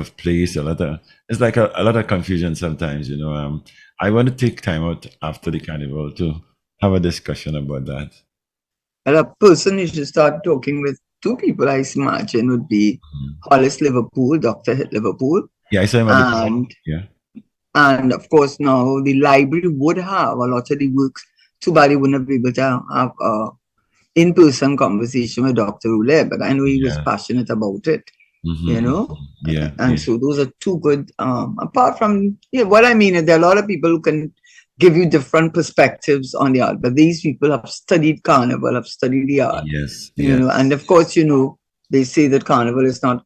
of place, it's like a lot of confusion sometimes, you know. I want to take time out after the carnival to have a discussion about that. Well, a person you should start talking with two people, I imagine, would be Mhm. Hollis Liverpool, Dr. Hit Liverpool, Yeah, I saw him at the club. and Yeah. and of course now the library would have a lot of the works. Too bad he wouldn't be able to have a in-person conversation with Dr. Ule, but I know he was Yeah. passionate about it, you know. Yeah. And Yeah. so those are two good. Apart from, yeah, what I mean is there are a lot of people who can give you different perspectives on the art, but these people have studied carnival, have studied the art, Yes. you know. Yes. And of course, you know, they say that carnival is not.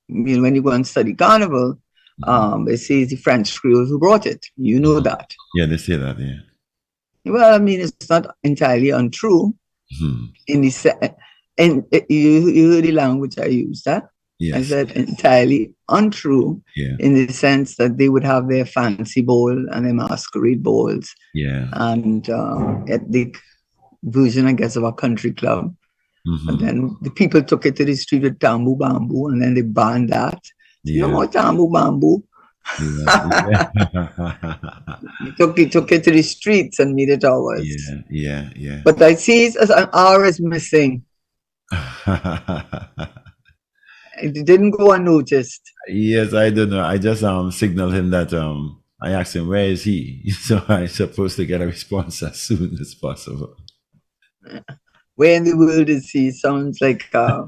You know, when you go and study carnival, Mhm. they say it's the French creoles who brought it. You know Mhm. that. Yeah, they say that. Yeah. Well, I mean, it's not entirely untrue Mhm. in the and you heard the language I used, that I Yes. said entirely untrue Yeah. in the sense that they would have their fancy ball and their masquerade balls Yeah. and ethnic version, I guess, of a country club. But Hmm. then the people took it to the street with tambu bamboo, and then they banned that. So no Yeah. more tambu bamboo. Yeah. Yeah. They took it to the streets and made it ours. Yeah. Yeah. Yeah. But I see it as an hour is missing. It didn't go unnoticed. Yes, I don't know. I just signaled him that I asked him where is he, so I'm supposed to get a response as soon as possible. Where in the world is he? Sounds like, uh,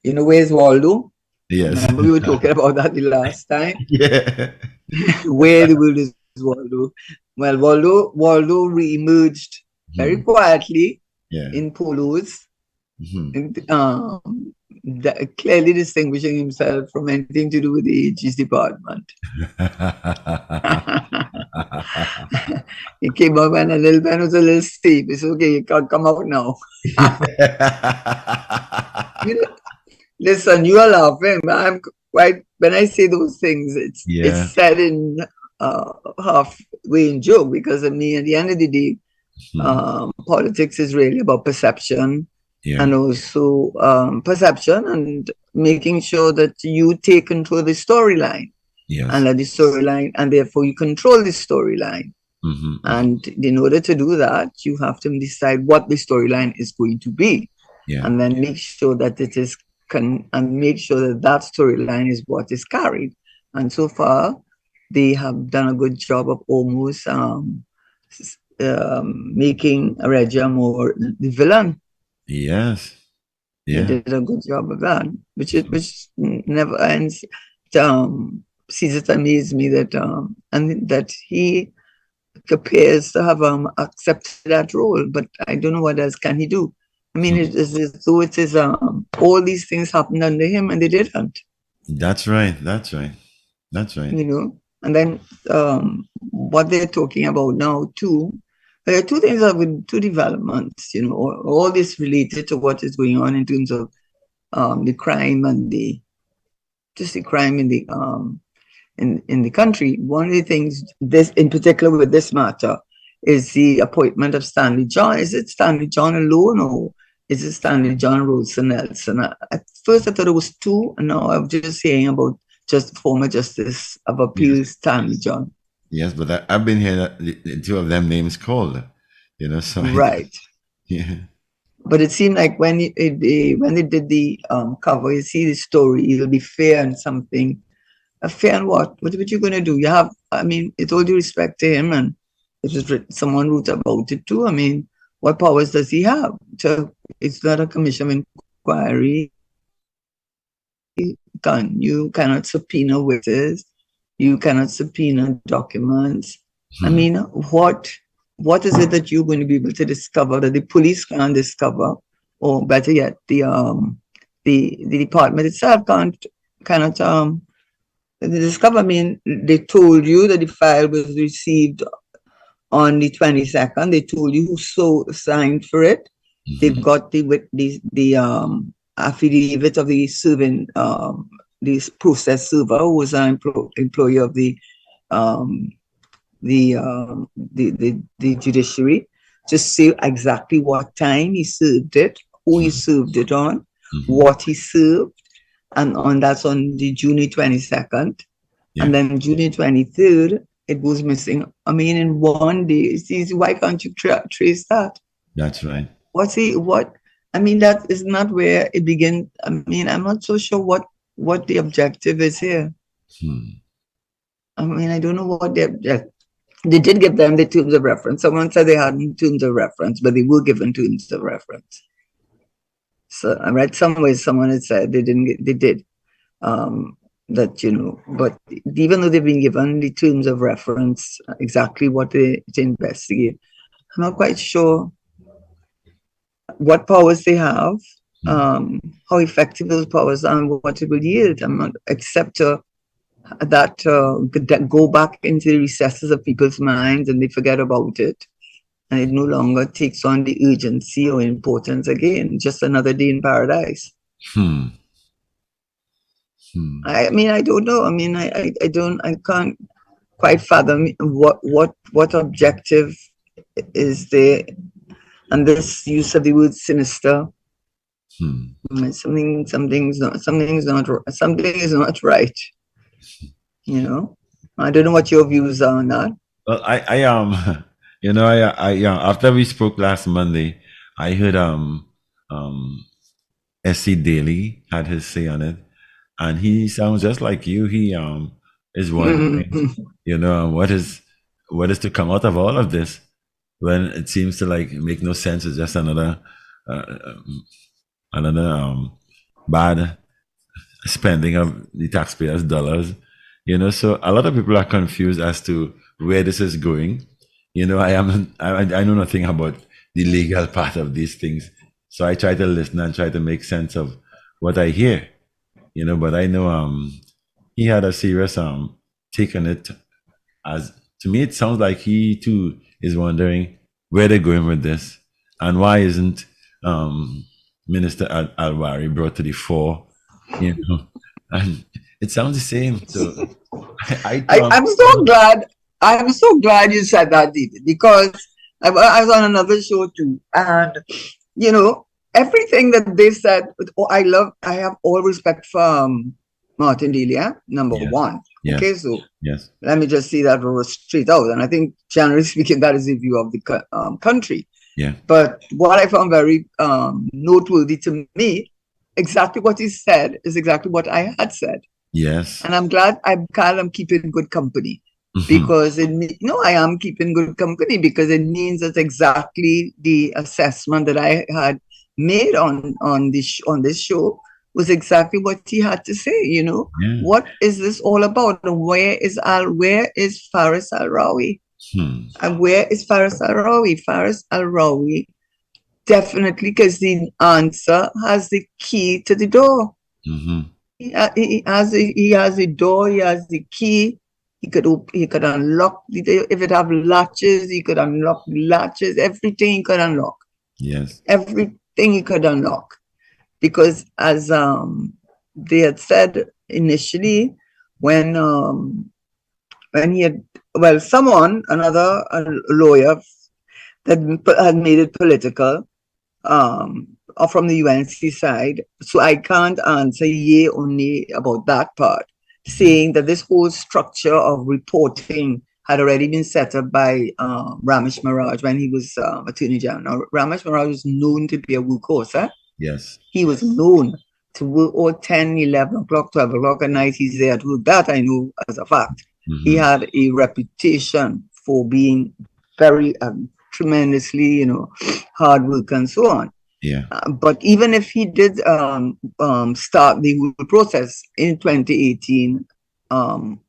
you know, where's Waldo? Yes. Remember we were talking about that the last time. Yeah. Where in the world is Waldo? Well, Waldo re-emerged very Hmm. quietly Yeah. in polos, Hmm. and, clearly distinguishing himself from anything to do with the AG's department. He came up and a little pen was a little steep. It's okay, you can't come out now. You listen, you are laughing. I'm quite when I say those things, it's Yeah. said in halfway in joke because I mean at the end of the day, Hmm. politics is really about perception Yeah. and also perception and making sure that you take control of the storyline and Yes. let the storyline and therefore you control the storyline. Hmm. Hmm. And in order to do that, you have to decide what the storyline is going to be Yeah. and then make sure that it is and make sure that that storyline is what is carried. And so far, they have done a good job of almost making Regia more the villain. Yes. They Yeah. did a good job of that, Mhm. which never ends. Caesar amazed me that and that he appears to have accepted that role, but I don't know what else can he do. I mean, it Mhm. is as though it is all these things happened under him and they didn't, That's right. That's right. That's right. you know. And then what they're talking about now too, there are two things that with two developments, you know, all this related to what is going on in terms of the crime and the just the crime in the country. One of the things, this in particular with this matter, is the appointment of Stanley John. Is it Stanley John alone or is it Stanley John Rosen Nelson? At first I thought it was two, and now I'm just saying about just former Justice of Yes. Appeals Stanley John. Yes, but I've been hearing the two of them names called, so Right. yeah. But it seemed like when they did the cover, you see the story, it'll be fair and something. A fair and what? What you gonna do? You have, I mean, with all due respect to him, and it was written, someone wrote about it too. I mean, what powers does he have? So it's not a commission of inquiry. You cannot subpoena witnesses. You cannot subpoena documents. I Hmm. mean, what is it that you're going to be able to discover that the police can't discover, or better yet, the department itself cannot discover? I mean, they told you that the file was received on the 22nd. They told you who signed for it. They've Hmm. got the affidavit of the serving this process server who was an employee of um, the judiciary to say exactly what time he served it, who he served it on, Hmm. what he served, and that's on the June 22nd, Yeah, and then June 23rd, it goes missing. I mean, in one day, see, why can't you trace that? that's right. What's he, what? I mean, that is not where it begins. I mean, I'm not so sure what the objective is here. Hmm. I mean, I don't know what the objective. They did give them the terms of reference. Someone said they hadn't terms of reference, but they were given terms of reference. So I read somewhere someone had said they didn't get, they did. That, but even though they've been given the terms of reference, exactly what they to investigate, I'm not quite sure what powers they have, Hmm. how effective those powers are, and what it will yield. I'm not, except that go back into the recesses of people's minds and they forget about it, and it no longer takes on the urgency or importance again. Just another day in paradise. Hmm. Hmm. I mean, I don't know. I mean, I can't quite fathom what objective is there, and this use of the word sinister. Hmm. Something is not right. I don't know what your views are on that. Well, after we spoke last Monday, I heard um SC Daly had his say on it, and he sounds just like you. He is wondering, what is to come out of all of this when it seems to like make no sense. It's just uh, um, another bad spending of the taxpayers' dollars. So a lot of people are confused as to where this is going. I know nothing about the legal part of these things. So I try to listen and try to make sense of what I hear, but I know he had a serious take on it. As to me, it sounds like he too is wondering where they're going with this and why isn't Minister Alwari brought to the fore, and it sounds the same. So I I, thought, I'm so glad. I'm so glad you said that, David, because I was on another show too, and you know everything that they said. Oh, I have all respect for Martin Delia, number yes, one. yes, Okay, so yes, let me just see that straight out, and I think generally speaking, that is the view of the country. yeah, But what I found very noteworthy to me, exactly what he said is exactly what I had said. yes, And I'm glad I'm keeping good company, hmm, because I am keeping good company because it means that exactly the assessment that I had made on this show was exactly what he had to say. yeah, What is this all about? And where is Faris Al Rawi? hmm, And where is Faris Al Rawi? Faris Al Rawi definitely, because the answer has the key to the door. hmm, He has the door. He has the key. He could unlock if it have latches. He could unlock latches. Everything he could unlock. yes, Everything he could unlock. Because as they had said initially, when he had, well, someone, another lawyer that had made it political, or from the UNC side. So I can't answer yea or nay about that part, hmm, saying that this whole structure of reporting had already been set up by Ramesh Maharaj when he was Attorney General. Now, Ramesh Maharaj was known to be a workhorse. yes, He was known to work all 10, 11 o'clock, 12 o'clock at night. He's there at work. That I know as a fact. He hmm, had a reputation for being very tremendously, hard work and so on. yeah, But even if he did start the whole process in 2018, um,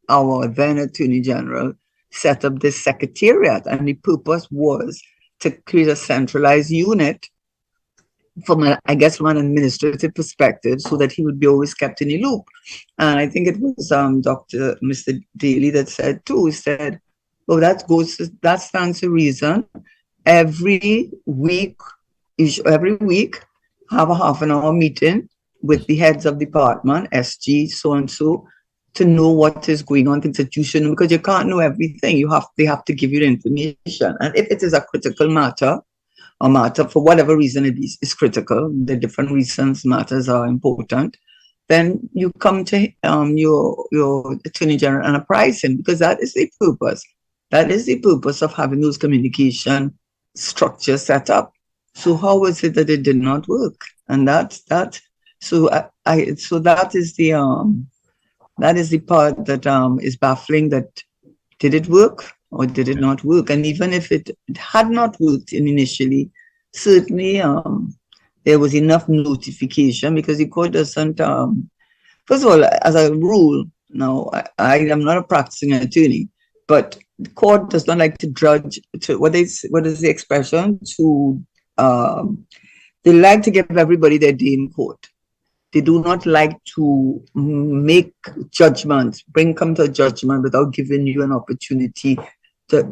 our then Attorney General set up this secretariat, and the purpose was to create a centralized unit I guess, from an administrative perspective, so that he would be always kept in the loop. And I think it was Mr. Daly that said too. He said, "Oh, that stands to reason. Every week, every week, have a half an hour meeting with the heads of department, SG, so and so, to know what is going on in the institution, because you can't know everything. They have to give you the information, and if it is a critical matter." Matter for whatever reason it is critical. The different reasons matters are important. then you come to your Attorney General and apprise him, because that is the purpose. That is the purpose of having those communication structures set up. So how is it that it did not work? And that. So so that is the part that is baffling. That did it work or did it not work? And even if it had not worked initially, certainly there was enough notification, because the court doesn't. First of all, as a rule, now I am not a practicing attorney, but the court does not like to judge. What is the expression? They like to give everybody their day in court. They do not like to make judgments, come to a judgment without giving you an opportunity to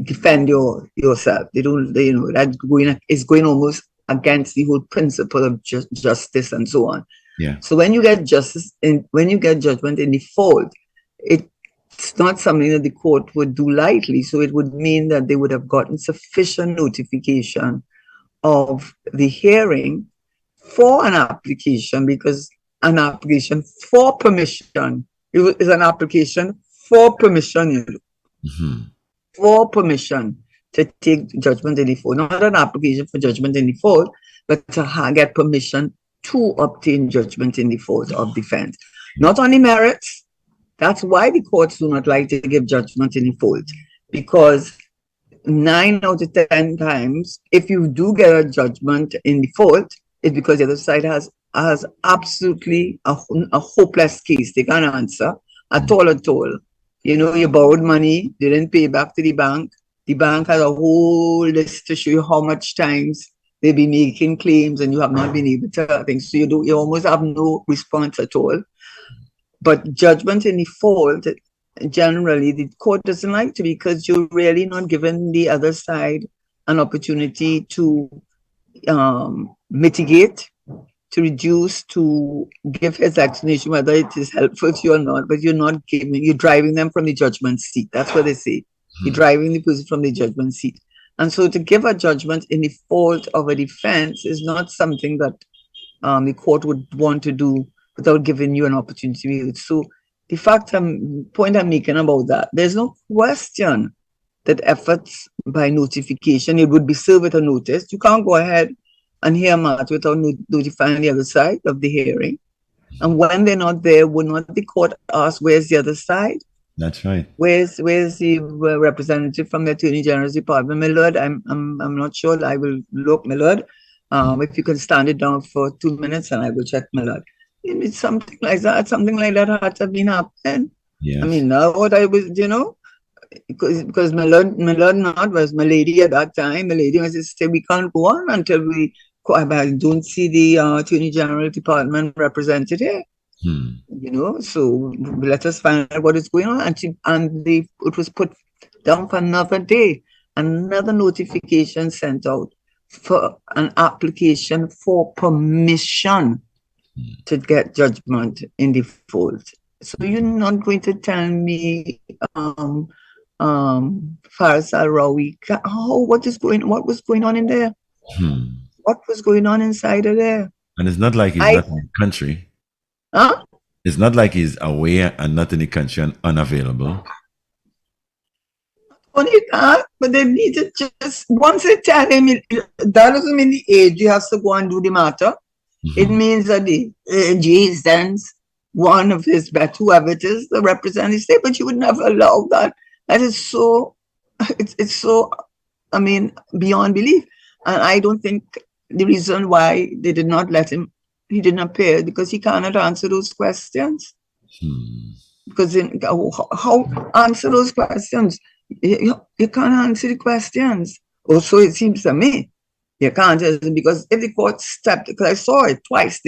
defend yourself. They don't, that is going almost against the whole principle of justice and so on. Yeah. So when you get when you get judgment in default, it's not something that the court would do lightly. So it would mean that they would have gotten sufficient notification of the hearing for an application, because an application for permission is an application for permission, for permission to take judgment in default, not an application for judgment in default, but to get permission to obtain judgment in default of defense. Not on the merits. That's why the courts do not like to give judgment in default, because 9 out of 10 times, if you do get a judgment in default, it's because the other side has absolutely a hopeless case. They can't answer at all. You borrowed money, they didn't pay back to the bank. The bank has a whole list to show you how much times they've been making claims, and you have not been able to think. So you almost have no response at all. But judgment in default, generally, the court doesn't like to, because you're really not giving the other side an opportunity to mitigate, to reduce, to give his explanation, whether it is helpful to you or not. But you're driving them from the judgment seat. That's what they say. You're driving the person from the judgment seat. And so to give a judgment in default of a defense is not something that the court would want to do without giving you an opportunity. So the point I'm making about that, there's no question that efforts by notification, it would be served with a notice. You can't go ahead and hear a matter without notifying the other side of the hearing. And when they're not there, would not the court ask, where's the other side? That's right. Where's the representative from the Attorney General's Department? My Lord, I'm not sure. I will look, my Lord. If you can stand it down for 2 minutes, and I will check, my Lord. It's something like that. Something like that had to have been happening. Yes. I mean, now what I was, because my Lord not was my lady at that time. My lady was to say, we can't go on until I don't see the Attorney General Department represented here. So let us find out what is going on. It was put down for another day, another notification sent out for an application for permission to get judgment in default. So you're not going to tell me, Faris Al-Rawi, what was going on in there? What was going on inside of there? And it's not like he's not in the country. Huh? It's not like he's away and not in the country and unavailable. Only that, but they need to just, once they tell him, that doesn't mean the AG has to go and do the matter. It means that the AG sends one of his whoever it is, the representative state, but you would never allow that. That is so, it's so, beyond belief. And I don't think the reason why they did not let him, he didn't appear, because he cannot answer those questions. Because how answer those questions? You can't answer the questions. Also, it seems to me, you can't, because if the court stepped, because I saw it twice,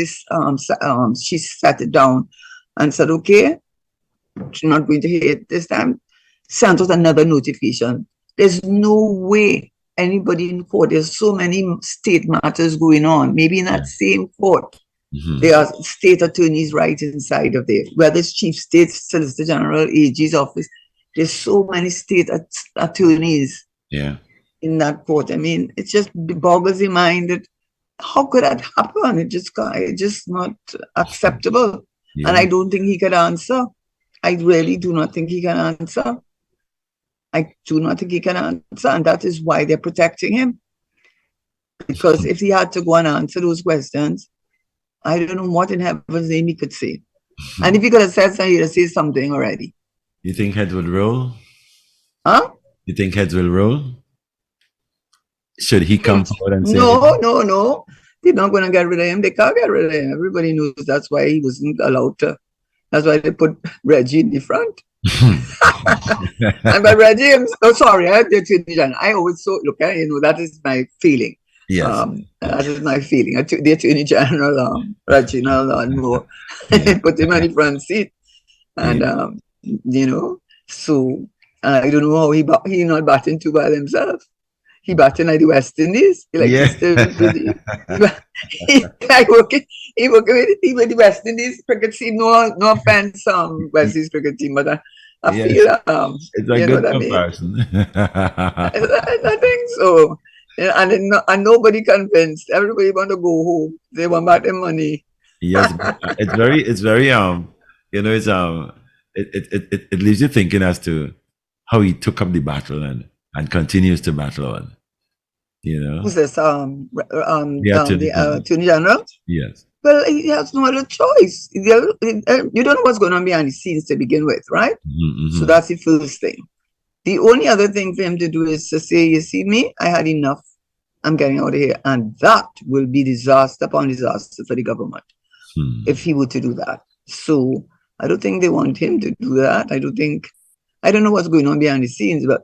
she sat it down and said, okay, she's not going to hear it this time, sent out another notification. There's no way anybody in court, there's so many state matters going on, maybe in that same court, there are state attorneys right inside of there, whether it's Chief State Solicitor General, AG's office, there's so many state attorneys in that court. I mean, it just boggles the mind that How could that happen? It's just not acceptable. And Yeah. I don't think he can answer. I really do not think he can answer. I do not think he can answer, and that is why they're protecting him. Because if he had to go and answer those questions, I don't know what in heaven's name he could say. And if he could have said something, he'd have said something already. You think heads will roll? Huh? You think heads will roll? Should he come forward and say No, no, no. They're not going to get rid of him. They can't get rid of him. Everybody knows that's why he wasn't allowed to. That's why they put Reggie in the front. And by Reggie, sorry, the Attorney General. I always look, that is my feeling. Yes. That is my feeling. The Attorney General, Reginald Moore, put him on the front seat. And, so I don't know how he not batting too by himself. He batting at the West Indies. He like still busy. He working with the West Indies cricket team. No offense, West Indies cricket team, but I feel it's a good comparison. I think so. And nobody convinced. Everybody want to go home. They want back their money. Yes, it's very it leaves you thinking as to how he took up the battle and continues to battle on. Who's this? The Attorney General? Yes. Well, he has no other choice. You don't know what's going on behind the scenes to begin with, right? Mm-hmm. So that's the first thing. The only other thing for him to do is to say, you see me, I had enough. I'm getting out of here. And that will be disaster upon disaster for the government if he were to do that. So I don't think they want him to do that. I don't know what's going on behind the scenes, but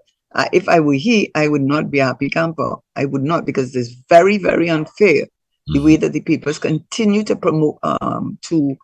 if I were he, I would not be a happy camper. I would not, because it's very, very unfair the way that the papers continue to promote, give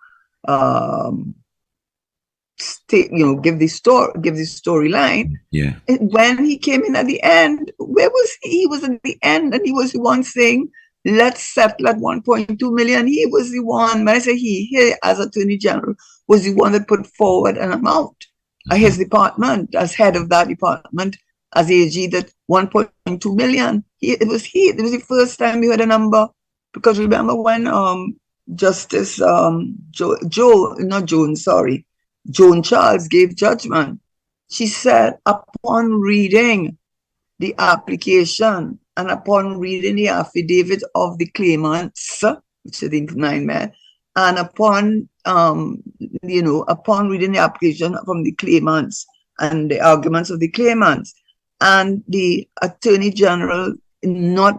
the storyline. Yeah. And when he came in at the end, where was he? He was at the end, and he was the one saying, let's settle at 1.2 million. He was the one, when I say he as Attorney General, was the one that put forward an amount. His department, as head of that department, as AG, that 1.2 million. It was the first time we heard a number. Because remember when Justice Joan Charles gave judgment, she said upon reading the application and upon reading the affidavit of the claimants, which are the 9 men, and upon reading the application from the claimants and the arguments of the claimants, and the Attorney General not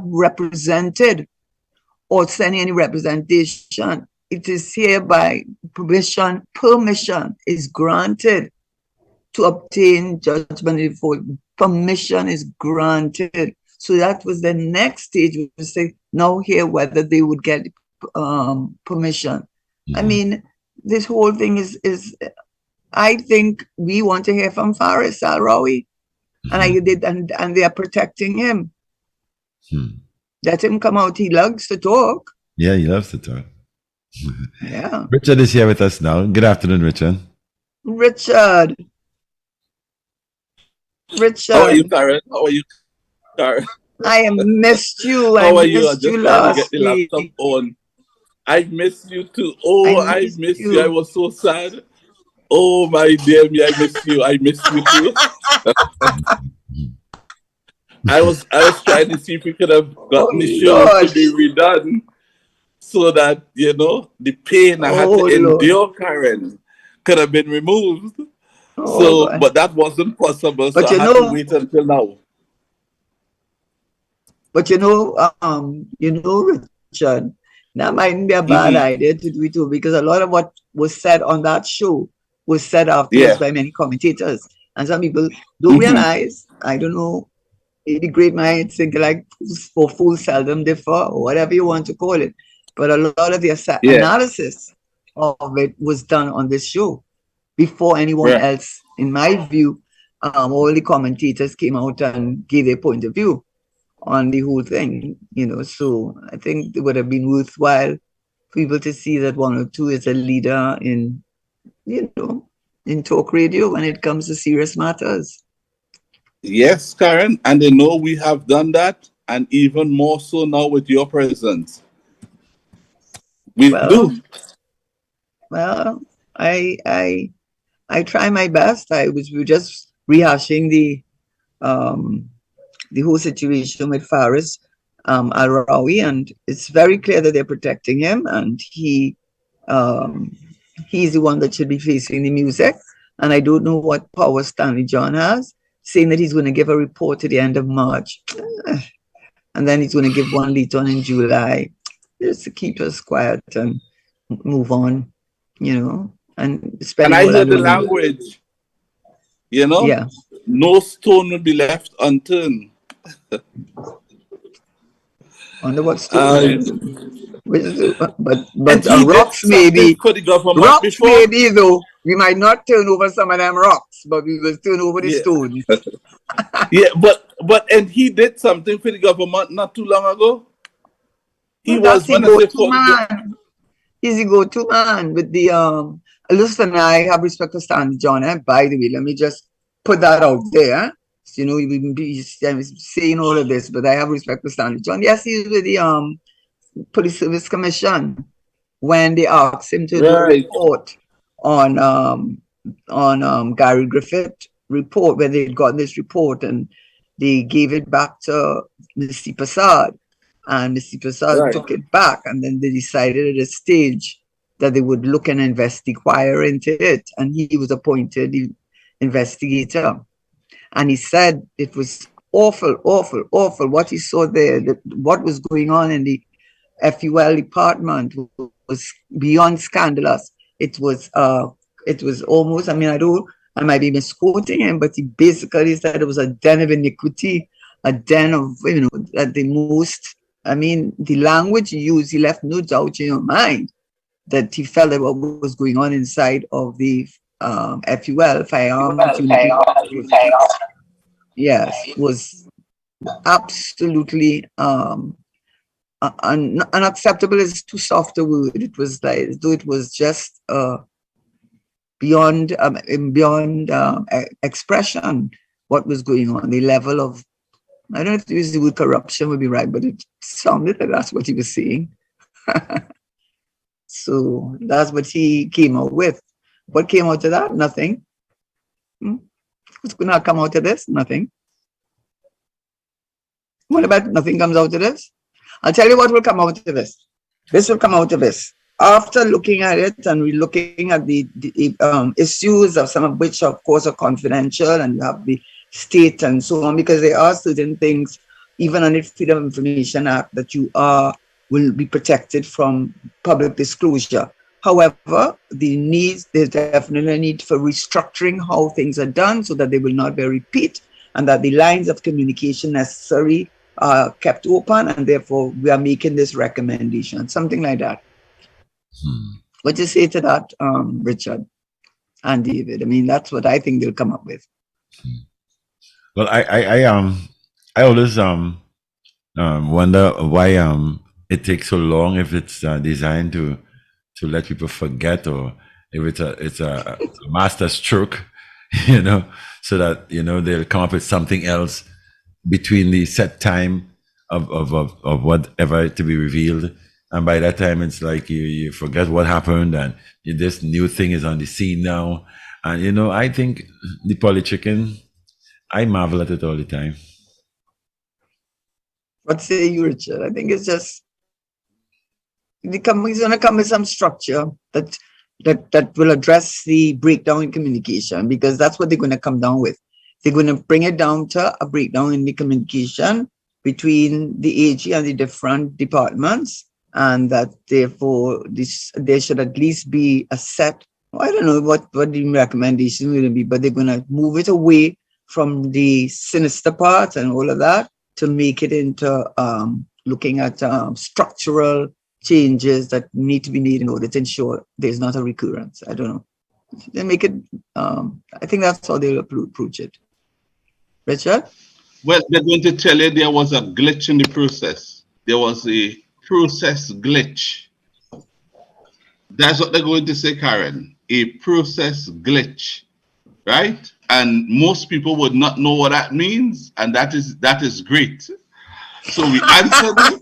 represented or sending any representation, it is hereby permission is granted to obtain judgment in full. Permission is granted. So that was the next stage. We would say, now hear whether they would get permission. I mean, this whole thing is I think we want to hear from Faris Al-Rawi. And they are protecting him. Let him come out. He loves to talk. Yeah, he loves to talk. Yeah. Richard is here with us now. Good afternoon, Richard. Richard. How are you, Karen? How are you, Karen? I missed you. How are you? I just trying to get the laptop on. I missed you too. Oh, I missed you. I was so sad. Oh my dear me, I miss you. I miss you too. I was trying to see if we could have gotten the show to be redone so that the pain I had to endure, Karen, could have been removed. But that wasn't possible. So I had to wait until now. But Richard, that mightn't be a bad idea to do it too, because a lot of what was said on that show was said afterwards by many commentators. And some people don't realize, I don't know, the great minds think like fools seldom differ, or whatever you want to call it. But a lot of the analysis of it was done on this show before anyone else, in my view. All the commentators came out and gave their point of view on the whole thing, so I think it would have been worthwhile for people to see that 102 is a leader in talk radio when it comes to serious matters. Yes, Karen, and they know we have done that. and even more so now with your presence. We do. Well, I try my best. We were just rehashing the whole situation with Faris Al-Rawi, and it's very clear that they're protecting him, and he's the one that should be facing the music. And I don't know what power Stanley John has, saying that he's going to give a report at the end of March, and then he's going to give one later on in July, just to keep us quiet and move on, and spend. And I heard the language, Yeah. No stone will be left unturned. Wonder what stone? But rocks maybe. Rocks before. Maybe though. We might not turn over some of them rocks, but we will turn over the stones. Yeah, and he did something for the government not too long ago. He was He's the go-to man with the listen, I have respect for Stanley John. By the way, let me just put that out there. So, we be saying all of this, but I have respect for Stanley John. Yes, he's with the Police Service Commission when they asked him to do a report on Gary Griffith report, when they'd gotten this report and they gave it back to Mr. Prasad, and Mr. Prasad took it back, and then they decided at a stage that they would look and inquire into it, and he was appointed the investigator. And he said it was awful, awful, awful what he saw there, what was going on in the FUL department was beyond scandalous. It was almost, I might be misquoting him, but he basically said it was a den of iniquity, a den of, at the most, the language he used, he left no doubt in your mind that he felt that what was going on inside of the FUL, firearm yes, was absolutely unacceptable is too soft a word. It was like, though it was just beyond expression what was going on. The level of, I don't know if to use the word corruption would be right, but it sounded like that's what he was saying. So that's what he came out with. What came out of that? Nothing. What's going to come out of this? Nothing. What about nothing comes out of this? I'll tell you what will come out of this. This will come out of this. After looking at it and we're looking at the issues, of some of which, of course, are confidential, and you have the state and so on, because there are certain things, even under the Freedom of Information Act, that you will be protected from public disclosure. However, there's definitely a need for restructuring how things are done so that they will not be a repeat, and that the lines of communication necessary are kept open, and therefore we are making this recommendation, something like that. What do you say to that, Richard and David? That's what I think they'll come up with. Well, I always wonder why it takes so long, if it's designed to let people forget, or if it's a master stroke, so that they'll come up with something else between the set time of whatever to be revealed, and by that time it's like you forget what happened, and this new thing is on the scene now. And I think the politicking, I marvel at it all the time. What say you, Richard? I think it's just it's going to come with some structure that will address the breakdown in communication, because that's what they're going to come down with. They're going to bring it down to a breakdown in the communication between the AG and the different departments, and that therefore there should at least be a set. I don't know what the recommendation will be, but they're going to move it away from the sinister part and all of that to make it into looking at structural changes that need to be made in order to ensure there's not a recurrence. I don't know. They make it, I think that's how they'll approach it. Richard? Well, they're going to tell you there was a glitch in the process. There was a process glitch. That's what they're going to say, Karen. A process glitch, right? And most people would not know what that means, and that is great. So we answered it.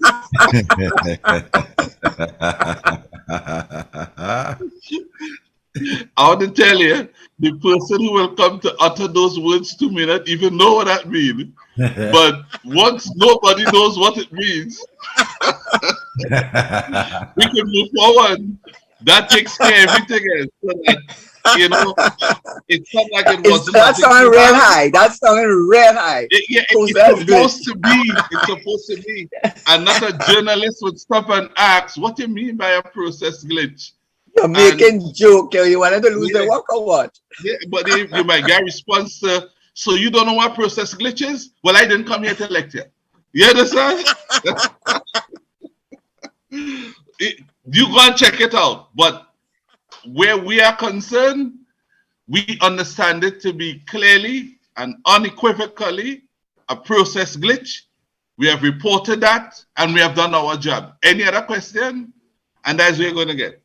I want to tell you, the person who will come to utter those words to me not even know what that means. But once nobody knows what it means, we can move forward. That takes care of everything else. So that, it's not like it wasn't. That's sounding real high. That's sounding real high. It's supposed to be. It's supposed to be. And not a journalist would stop and ask, what do you mean by a process glitch? You're making joke. You wanted to lose the work or what? Yeah, but you might get a response to, so you don't know what process glitch is? Well, I didn't come here to lecture. You understand? You go and check it out. But where we are concerned, we understand it to be clearly and unequivocally a process glitch. We have reported that and we have done our job. Any other question? And that's where we're going to get.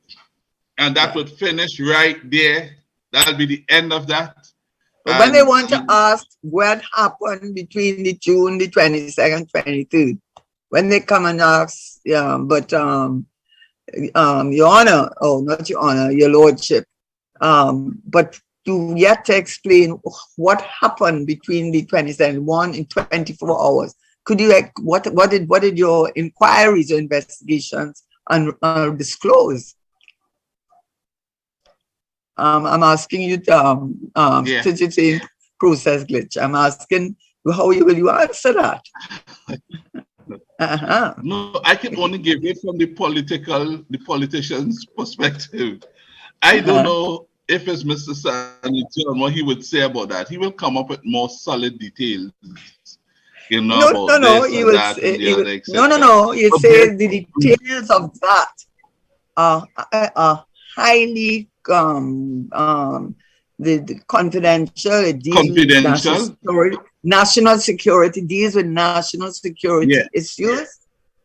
And that would finish right there. That'll be the end of that. But when they want to ask what happened between the June the 22nd, 23rd, when they come and ask, Your Honor, oh, not Your Honor, Your Lordship, but you yet to explain what happened between the 22nd, 1 in 24 hours. Could you, what did your inquiries or investigations disclose? I'm asking you, since you say process glitch, I'm asking how will you answer that? No, I can only give it from the politician's perspective. I don't know if it's Mr. Sandy John, what he would say about that. He will come up with more solid details. You know, no, he will say, no. You say the details of that are highly the confidential. It deals with national security, deals with national security issues.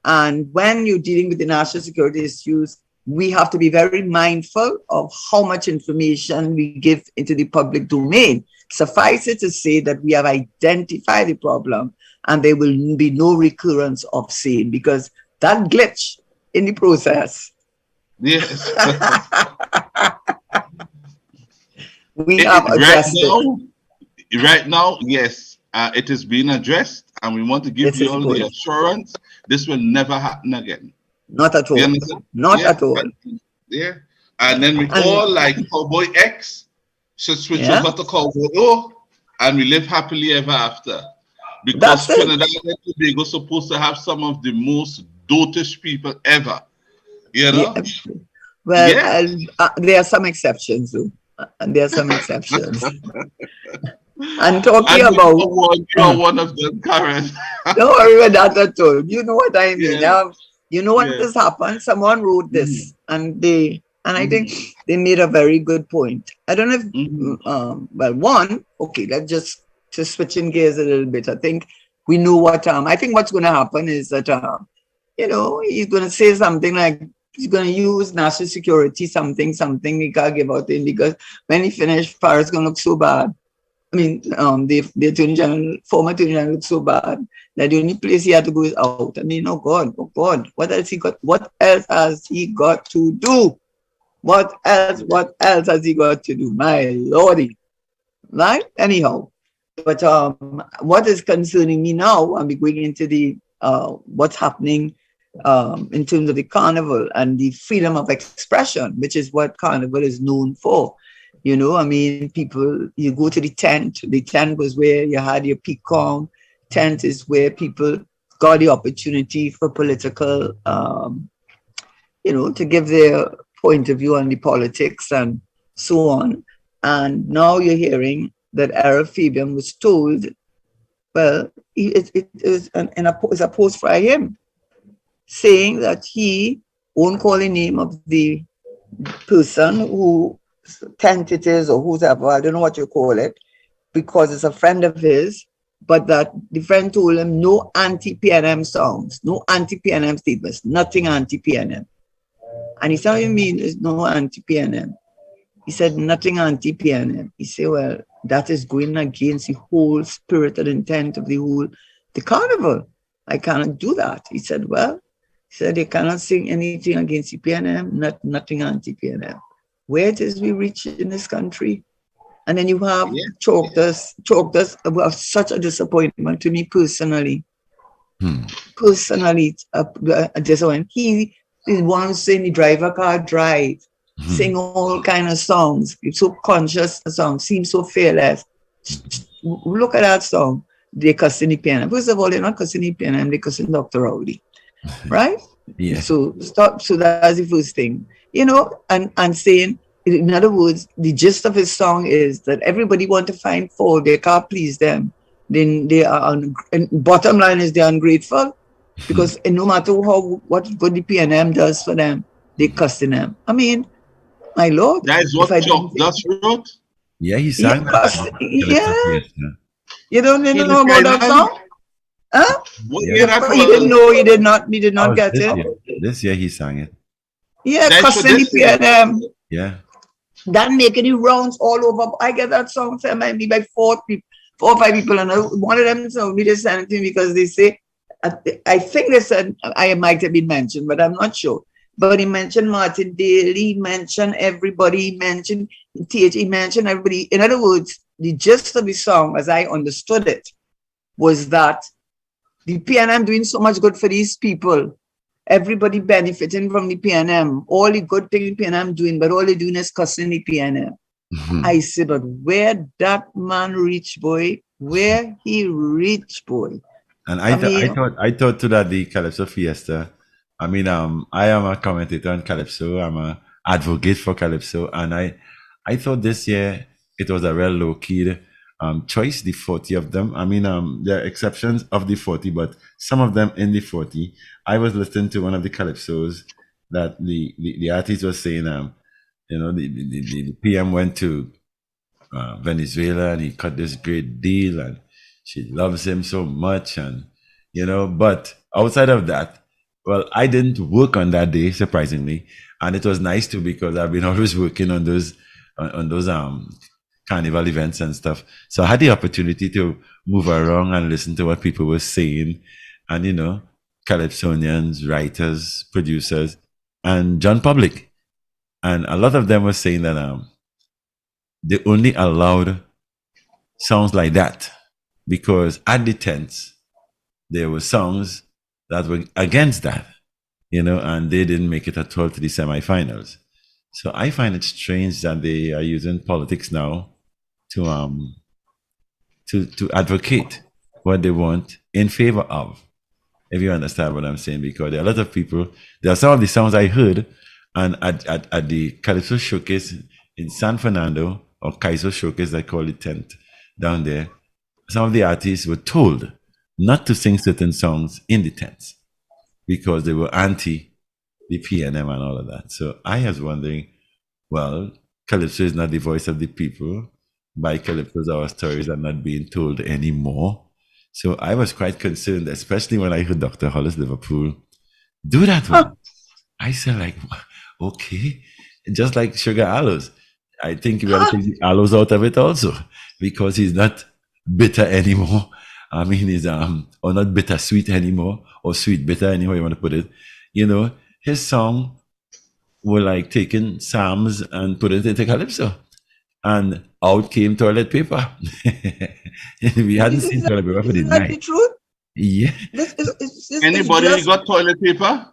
And when you're dealing with the national security issues, we have to be very mindful of how much information we give into the public domain. Suffice it to say that we have identified the problem and there will be no recurrence of same, because that glitch in the process. Yes. We have addressed it. Right now, yes, it is being addressed, and we want to give you all the assurance this will never happen again. Not at all. Not at all. Yeah. And then we all, like Cowboy X, should switch over to Cowboy O, and we live happily ever after. Because Trinidad and Tobago is supposed to have some of the most dotish people ever. You know? Yeah. Well, there are some exceptions, though. And there are some exceptions. And talking about... You're one of them, Karen. Don't worry about that at all. You know what I mean. Yeah. You know what has happened? Someone wrote this, and I think they made a very good point. I don't know if, let's just switching gears a little bit. I think we know what, I think what's going to happen is that, he's going to say something like, he's going to use national security, something he can't give out in, because when he finished, Farah's going to look so bad. I mean, the Attorney General, former Attorney General looked so bad that the only place he had to go is out. I mean, oh God, what else has he got to do? What else has he got to do? My Lordy. Right? Anyhow. But what is concerning me now, I'm going into the what's happening in terms of the carnival and the freedom of expression, which is what carnival is known for. You know, I mean, people, you go to the tent. The tent was where you had your pecan. Tent is where people got the opportunity for political, to give their point of view on the politics and so on. And now you're hearing that Arab Fabian was told, well, it is a post by him saying that he won't call the name of the person who tent it is or whoever, I don't know what you call it, because it's a friend of his, but that the friend told him no Auntie Pnm songs, no Auntie Pnm statements, nothing Auntie Pnm. And he said, what do you mean there's no Auntie Pnm? He said, nothing Auntie Pnm. He said, well, that is going against the whole spirit and intent of the carnival. I cannot do that. He said, well, he said, they cannot sing anything against the PNM, nothing anti-PNM. Where it is we reach in this country? And then you have choked us was such a disappointment to me personally. Personally, just when he is one saying the driver can't drive, sing all kind of songs, so conscious song, seems so fearless. Look at that song. They cussing the PNM. First of all, they're not cussing the PNM, they're cussing Dr. Rowley. Right? Yeah. So that's the first thing. And saying, in other words, the gist of his song is that everybody want to find fault. They can't please them. Then they are, and bottom line is they're ungrateful because no matter what good the PNM does for them, they cussing them. I mean, my Lord. That is what Chuck just wrote? Yeah, he sang that. Yeah. You don't know about that song? Huh? Yeah. You didn't know, you did not get it? This year he sang it. Yeah, cussing the PNM. Yeah. That making the rounds all over. I get that song sent by me by 4 or 5 people, and one of them told me they sent it to me because they say, I think they said I might have been mentioned, but I'm not sure. But he mentioned Martin Daly, mentioned everybody, mentioned TH, mentioned everybody. In other words, the gist of the song, as I understood it, was that the PNM doing so much good for these people. Everybody benefiting from the PNM. All the good thing the PNM doing, but all they doing is cussing the PNM. I said, but where that man reach, boy? Where he reach, boy? And I thought too that the Calypso Fiesta. I mean, I am a commentator on Calypso. I'm an advocate for Calypso, and I thought this year it was a real low key choice. The 40 of them. I mean, there are exceptions of the 40, but some of them in the 40. I was listening to one of the Calypsos that the artist was saying, the PM went to Venezuela and he cut this great deal and she loves him so much, and but outside of that, well, I didn't work on that day, surprisingly, and it was nice too because I've been always working on those carnival events and stuff. So I had the opportunity to move around and listen to what people were saying, and Calypsonians, writers, producers, and John Public. And a lot of them were saying that they only allowed songs like that because at the tents, there were songs that were against that, and they didn't make it at all to the semifinals. So I find it strange that they are using politics now to advocate what they want in favor of. If you understand what I'm saying, because there are a lot of people. There are some of the songs I heard, and at the Calypso showcase in San Fernando, or Kaiso showcase, I call it tent down there. Some of the artists were told not to sing certain songs in the tents because they were anti the PNM and all of that. So I was wondering, well, Calypso is not the voice of the people. By Calypso's, our stories are not being told anymore. So I was quite concerned, especially when I heard Dr. Hollis Liverpool do that one. I said, like, okay, just like Sugar Aloes. I think we got to take the aloes out of it also, because he's not bitter anymore. I mean, he's or not bittersweet anymore, or sweet bitter, anywhere you want to put it. His song were like taking Psalms and put it into Calypso. And out came toilet paper. We hadn't seen toilet paper for the night. Is that the truth? Yeah. Anybody got toilet paper?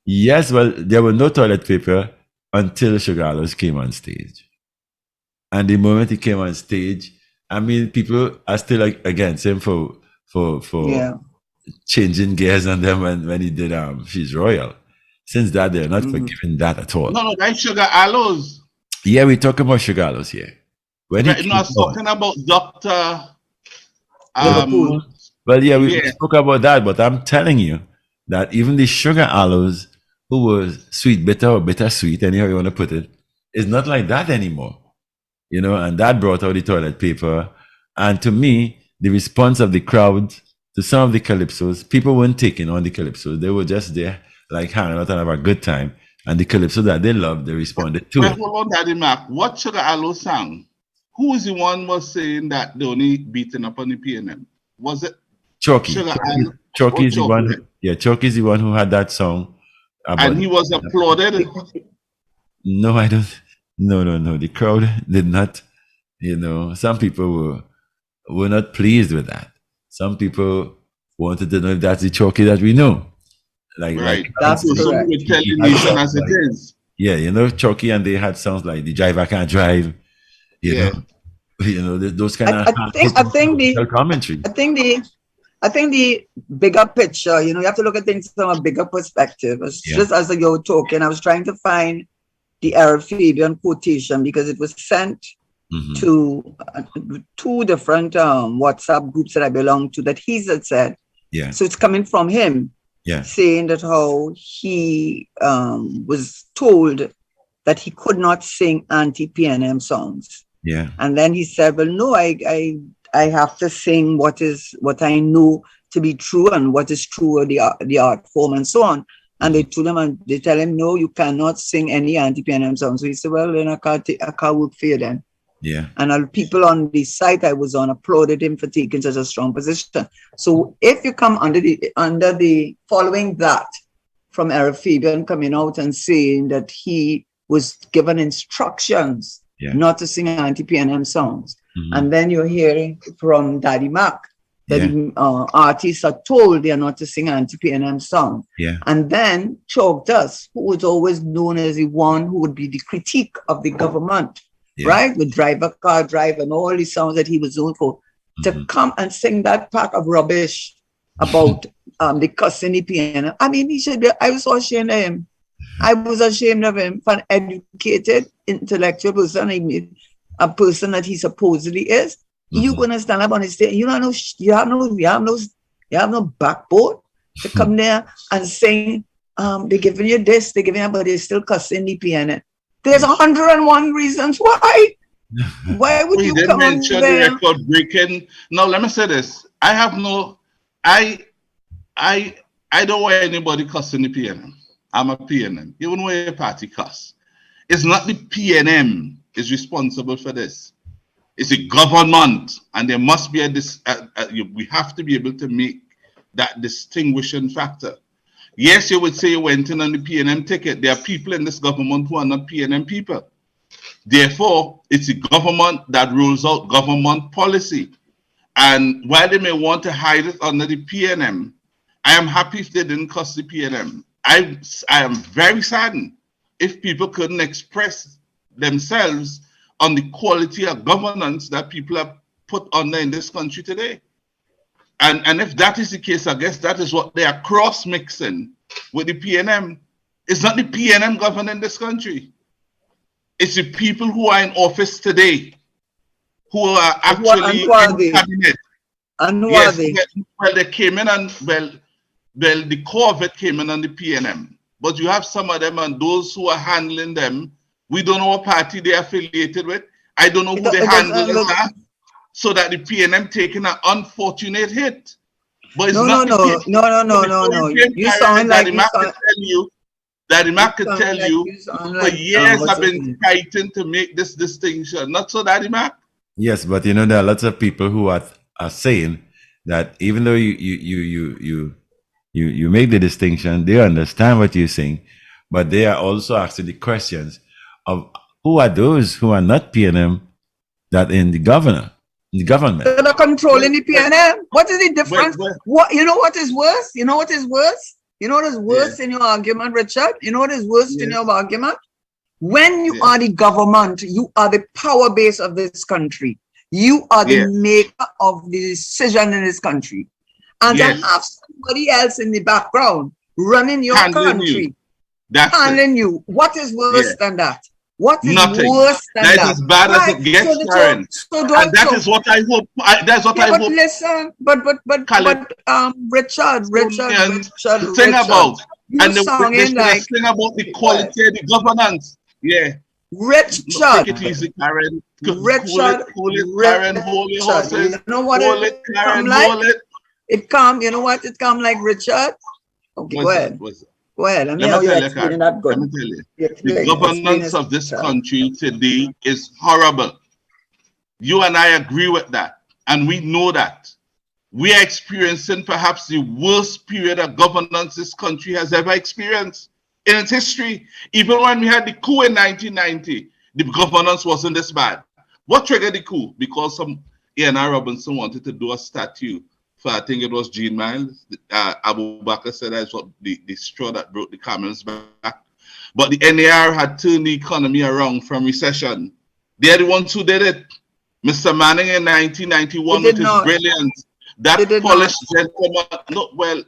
Yes, well, there were no toilet paper until Sugar Aloes came on stage. And the moment he came on stage, I mean, people are still against him for changing gears on them when he did She's Royal. Since that, they're not forgiving that at all. No, that's Sugar Aloes. Yeah, we're talking about Sugar Aloes here. I was talking about Dr. Well, yeah, we spoke about that, but I'm telling you that even the Sugar Aloes, who was sweet bitter or bittersweet, anyhow you want to put it, is not like that anymore. And that brought out the toilet paper. And to me, the response of the crowd to some of the Calypsos, people weren't taking on the Calypsos. They were just there, like hanging out and have a good time. And the Calypso that they loved, they responded to it. Hold on, Daddy Mac. What Sugar Aloes sang? Who was the one was saying that they only beating up on the PNM? Was it Chalky? Chucky is the one. Chucky is the one who had that song. And he was applauded. No, I don't. No. The crowd did not. Some people were not pleased with that. Some people wanted to know if that's the Chucky that we know. Right. That's correct. We tell the nation as it is. Yeah, Chucky, and they had songs like "The Driver Can't Drive." Those kind of commentary. I think the bigger picture, you have to look at things from a bigger perspective. Just as you were talking, I was trying to find the Arab Fabian quotation because it was sent to two different WhatsApp groups that I belong to that he had said. Yeah. So it's coming from him. Yeah. Saying that how he was told that he could not sing Auntie Pnm songs. Yeah. And then he said, well, no, I have to sing what I know to be true and what is true of the art form and so on. And they told him, and they tell him, no, you cannot sing any Auntie Pnm songs. So he said, well, then I can't work for you then. Yeah. And people on the site I was on applauded him for taking such a strong position. So if you come under the following that from Arab Fabian coming out and saying that he was given instructions not to sing Auntie Pnm songs, and then you're hearing from Daddy Mac that artists are told they are not to sing Auntie Pnm songs. Yeah. And then Chalk Dust, who was always known as the one who would be the critique of the government. Yeah. Right, with Driver Car Drive and all these songs that he was known for, to come and sing that pack of rubbish about the cussing the piano. I mean, he should be. I was so ashamed of him. I was ashamed of him for an educated, intellectual person, a person that he supposedly is. You gonna stand up on the stage? You have no backbone to come there and sing. They're giving you this, they're giving you, but they're still cussing the piano. There's 101 reasons why. Why would you come on there? Record breaking. Now let me say this. I don't want anybody cussing the PNM. I'm a PNM. Even when a party cuss. It's not the PNM is responsible for this. It's the government, and there must be we have to be able to make that distinguishing factor. Yes, you would say you went in on the PNM ticket. There are people in this government who are not PNM people. Therefore, it's the government that rolls out government policy. And while they may want to hide it under the PNM, I am happy if they didn't cuss the PNM. I am very saddened if people couldn't express themselves on the quality of governance that people are put under in this country today. And if that is the case, I guess that is what they are cross-mixing with the PNM. It's not the PNM governing this country. It's the people who are in office today who are actually in cabinet. And who are they? Well, they came in and, well, the core of it came in on the PNM. But you have some of them, and those who are handling them, we don't know what party they're affiliated with. I don't know who they handle that. So that the PNM taking an unfortunate hit. But it's no. You sound like Daddy Mac could tell you for years I've been fighting to make this distinction. Not so, Daddy Mac? Yes, but there are lots of people who are saying that even though you make the distinction, they understand what you're saying, but they are also asking the questions of who are those who are not PNM that in the government. They're not controlling the PNM. What is the difference? What is worse? You know what is worse? You know what is worse in your argument, Richard? You know what is worse in your argument? When you are the government, you are the power base of this country. You are the maker of the decision in this country. And to have somebody else in the background running your country, handling you. What is worse than that? What is worse than that? That is bad as it gets, Karen. And that is what I hope. That's what I hope. Listen, but Richard. The thing about the quality of the governance. Yeah. Richard. Take it easy, Karen. Richard. Karen, hold your horses. You know what hold it, Karen, hold it. It come. You know what? It come like Richard. Okay, go ahead. Go ahead. Let me tell you, the governance of this country today is horrible. You and I agree with that, and we know that. we are experiencing perhaps the worst period of governance this country has ever experienced in its history. Even when we had the coup in 1990, the governance wasn't this bad. What triggered the coup? Because some A&R Robinson wanted to do a statue for, I think it was Jean Miles. Abu Bakr said that's what the straw that broke the camel's back. But the NAR had turned the economy around from recession. They're the ones who did it. Mr. Manning in 1991 with his brilliance. That polished gentleman. No, well,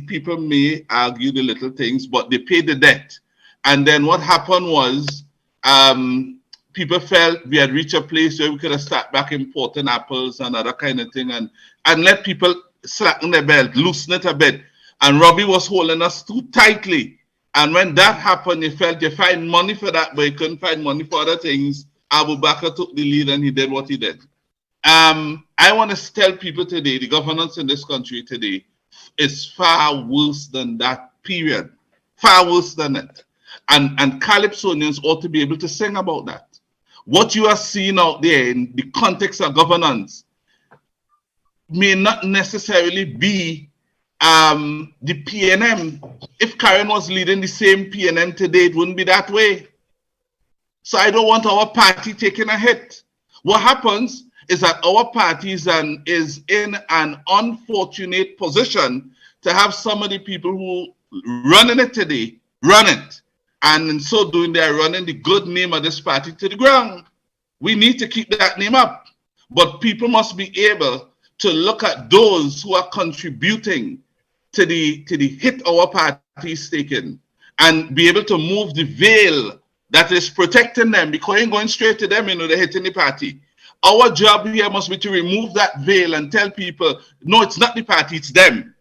people may argue the little things, but they paid the debt. And then what happened was people felt we had reached a place where we could have started back importing apples and other kind of thing and let people slacken their belt, loosen it a bit. And Robbie was holding us too tightly. And when that happened, you felt you find money for that, but you couldn't find money for other things. Abu Bakr took the lead and he did what he did. I want to tell people today, the governance in this country today is far worse than that period. Far worse than it. And Calypsonians ought to be able to sing about that. What you are seeing out there in the context of governance may not necessarily be the PNM. If Karen was leading the same PNM today, it wouldn't be that way. So I don't want our party taking a hit. What happens is that our party is in an unfortunate position to have some of the people who running it today run it. And in so doing, they are running the good name of this party to the ground. We need to keep that name up. But people must be able to look at those who are contributing to the hit our party is taking and be able to move the veil that is protecting them, because ain't going straight to them, they're hitting the party. Our job here must be to remove that veil and tell people, no, it's not the party, it's them.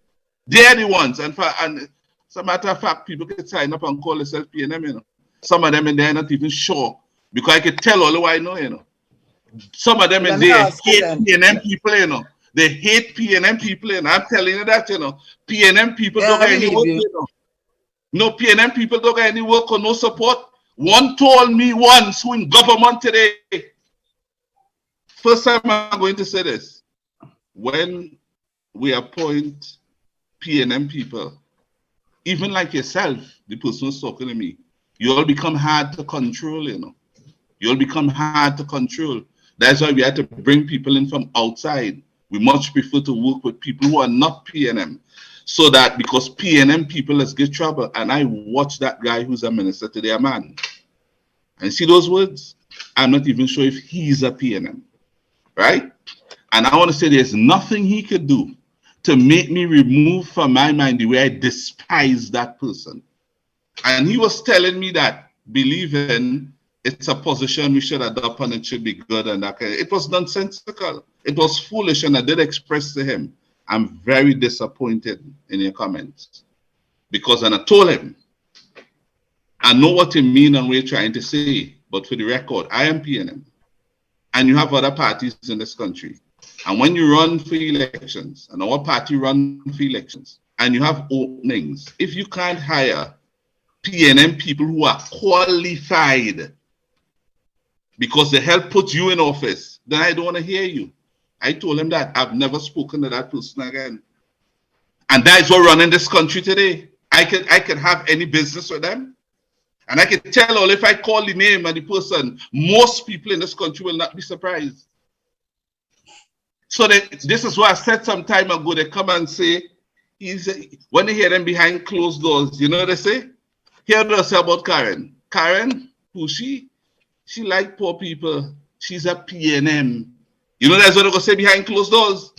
They're the ones. And as a matter of fact, people can sign up and call themselves PNM, Some of them in there are not even sure, because I can tell all the way I know, Some of them in there hate PNM people, They hate PNM people, and I'm telling you that, PNM people don't get any work, No, PNM people don't get any work or no support. One told me once, who in government today, first time I'm going to say this, when we appoint PNM people, even like yourself, the person who's talking to me, you all become hard to control, You all become hard to control. That's why we had to bring people in from outside. We much prefer to work with people who are not PNM. So that, because PNM people, let's get trouble. And I watch that guy who's a minister today, a man. And see those words? I'm not even sure if he's a PNM. Right? And I want to say there's nothing he could do to make me remove from my mind the way I despise that person. And he was telling me that, believing it's a position we should adopt and it should be good and that. It was nonsensical. It was foolish, and I did express to him, I'm very disappointed in your comments. Because, and I told him, I know what you mean and what you're trying to say, but for the record, I am PNM. And you have other parties in this country. And when you run for elections, and our party run for elections, and you have openings, if you can't hire PNM people who are qualified because they help put you in office, then I don't want to hear you. I told him that. I've never spoken to that person again. And that's what running this country today. I could have any business with them. And I can tell all, if I call the name and the person, most people in this country will not be surprised. So this is what I said some time ago. They come and say, when they hear them behind closed doors, you know what they say? Hear what they say about Karen. Karen, who's she? She like poor people. She's a PNM. You know that's what they're going to say behind closed doors?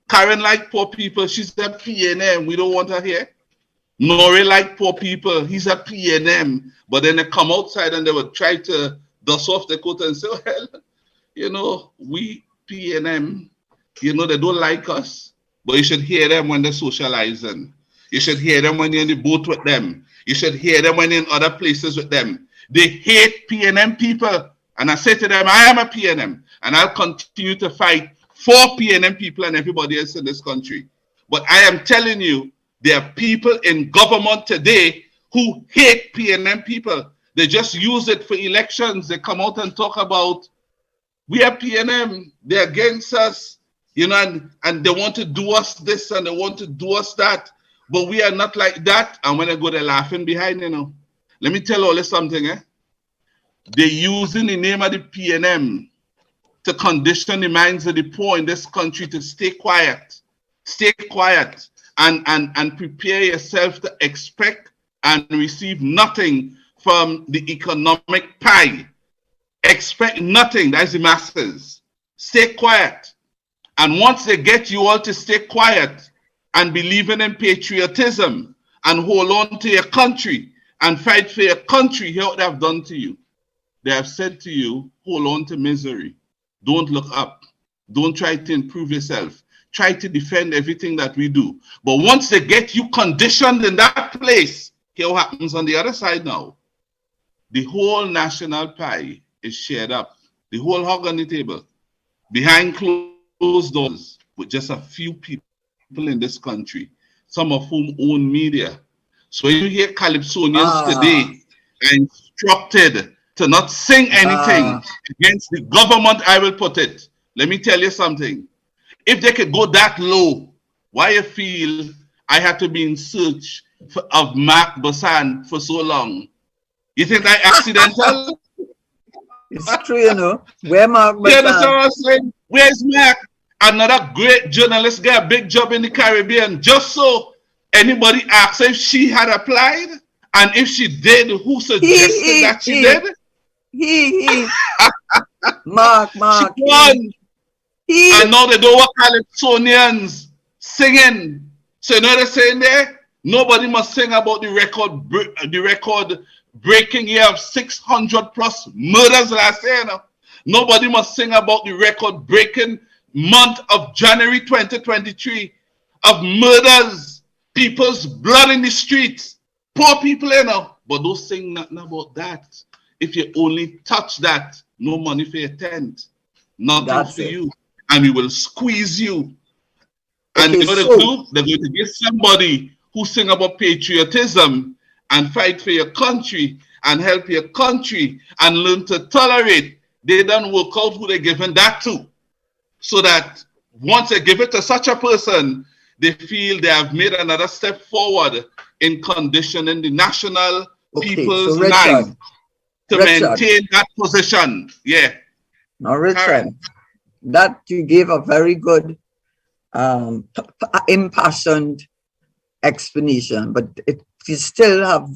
Karen like poor people. She's a PNM. We don't want her here. Noray like poor people. He's a PNM. But then they come outside and they would try to dust off the coat and say, well, we PNM, they don't like us. But you should hear them when they're socializing. You should hear them when you're in the boat with them. You should hear them when you're in other places with them. They hate PNM people. And I say to them, I am a PNM. And I'll continue to fight for PNM people and everybody else in this country. But I am telling you, there are people in government today who hate PNM people. They just use it for elections. They come out and talk about, we are PNM, they're against us. You know, and they want to do us this and they want to do us that, but we are not like that. And when I go, they're laughing behind, you know. Let me tell all this something, eh? They're using the name of the PNM to condition the minds of the poor in this country to stay quiet. Stay quiet and prepare yourself to expect and receive nothing from the economic pie. Expect nothing. That's the masses. Stay quiet. And once they get you all to stay quiet and believing in patriotism and hold on to your country and fight for your country, hear what they have done to you. They have said to you, hold on to misery. Don't look up. Don't try to improve yourself. Try to defend everything that we do. But once they get you conditioned in that place, hear what happens on the other side now. The whole national pie is shared up. The whole hog on the table. Behind closed doors with just a few people in this country, some of whom own media. So when you hear Calypsonians today are instructed to not sing anything against the government, I will put it. Let me tell you something. If they could go that low, why you feel I had to be in search of Mark Bosan for so long? You think I accidental? It's true, you know. Where Mark Bosan? Yeah, that's what I'm saying. Where's Mark? Another great journalist got a big job in the Caribbean, just so anybody asks if she had applied, and if she did, who suggested that she did? Mark. She won. And now they don't want Calypsonians singing. So you know what they're saying there? Nobody must sing about the record breaking year of 600 plus murders last year. You know? Nobody must sing about the record breaking month of January 2023 of murders, people's blood in the streets, poor people, you know. But don't sing nothing about that. If you only touch that, no money for your tent, nothing for you, and we will squeeze you. And you know what they do? They're going to get somebody who sing about patriotism and fight for your country and help your country and learn to tolerate. They don't work out who they're giving that to. So that once they give it to such a person, they feel they have made another step forward in conditioning the national people's mind to maintain that position. Yeah. Now, Richard, that you gave a very good, impassioned explanation, but you still have,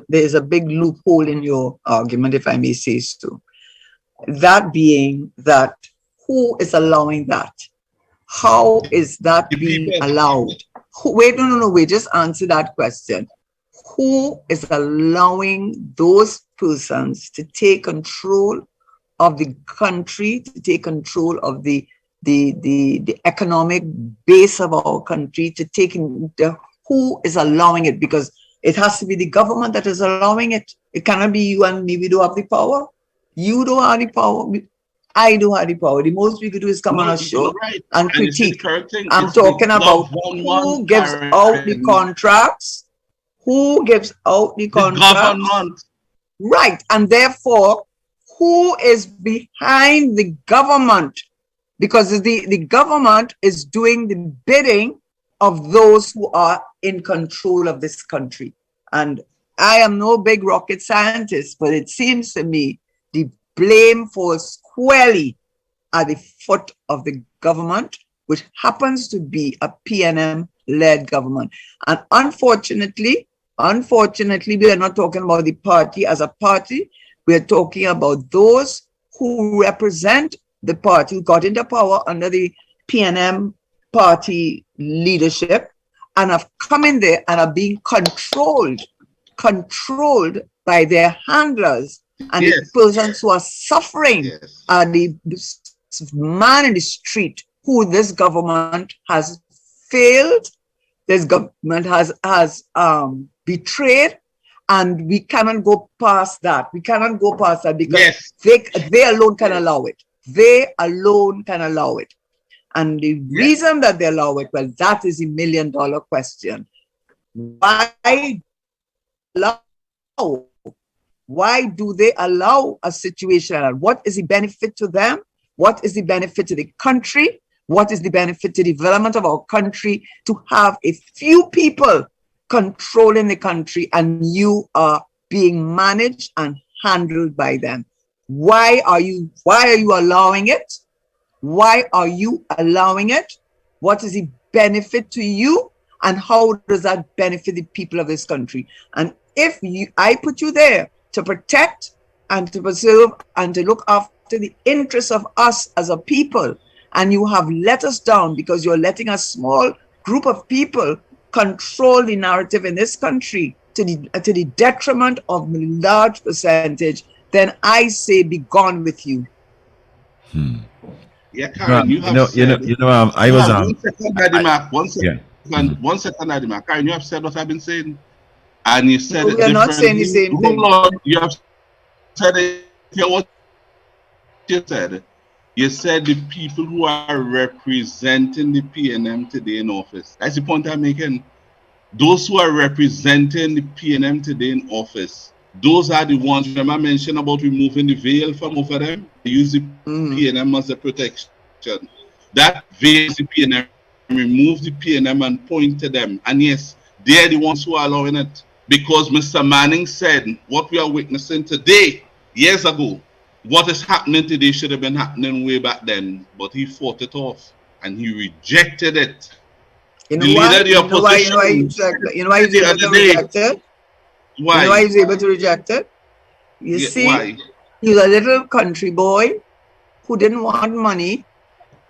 there's a big loophole in your argument, if I may say so. That being that, who is allowing that? How is that being allowed? Wait, wait, just answer that question. Who is allowing those persons to take control of the country, to take control of the economic base of our country, to take who is allowing it? Because it has to be the government that is allowing it. It cannot be you and me. We don't have the power. You don't have the power. I don't have the power. The most we could do is come on a show and critique. I'm talking about who gives out the contracts. Who gives out the contracts? The government. Right. And therefore, who is behind the government? Because the government is doing the bidding of those who are in control of this country. And I am no big rocket scientist, but it seems to me the blame falls squarely at the foot of the government, which happens to be a PNM-led government. And unfortunately, we are not talking about the party as a party. We are talking about those who represent the party, who got into power under the PNM party leadership and have come in there and are being controlled by their handlers. And the persons who are suffering are the man in the street who this government has failed, this government has betrayed, and we cannot go past that. We cannot go past that because they alone can allow it. They alone can allow it. And the reason that they allow it, well, that is a $1 million question. Why do they allow a situation? What is the benefit to them? What is the benefit to the country? What is the benefit to the development of our country to have a few people controlling the country and you are being managed and handled by them? Why are you allowing it? Why are you allowing it? What is the benefit to you? And how does that benefit the people of this country? And if I put you there to protect and to preserve and to look after the interests of us as a people, and you have let us down because you're letting a small group of people control the narrative in this country to the detriment of a large percentage, then I say be gone with you. Yeah, Karen, I was one second, Daddy Mark. Karen, you have said what I've been saying, and you said we are not saying the same thing. You have said it. What you said. You said the people who are representing the PNM today in office. That's the point I'm making. Those who are representing the PNM today in office, those are the ones. Remember I mentioned about removing the veil from over them? They use the PNM as a protection. That veil is the PNM. Remove the PNM and point to them. And yes, they're the ones who are allowing it. Because Mr. Manning said what we are witnessing today, years ago, what is happening today should have been happening way back then. But he fought it off and he rejected it. You know why? You know why he was able to reject it? Why? You know why he was able to reject it? You see, why? He was a little country boy who didn't want money,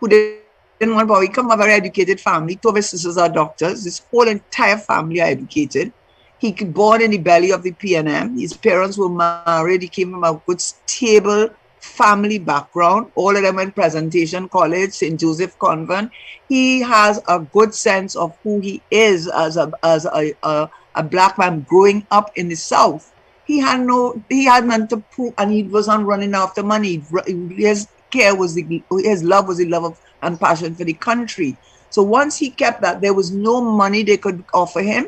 who didn't want power. He come from a very educated family. Two of his sisters are doctors. His whole entire family are educated. He was born in the belly of the PNM. His parents were married. He came from a good, stable family background. All of them went Presentation College, St. Joseph Convent. He has a good sense of who he is as a black man growing up in the South. He had none to prove, and he wasn't running after money. His love was the love of and passion for the country. So once he kept that, there was no money they could offer him.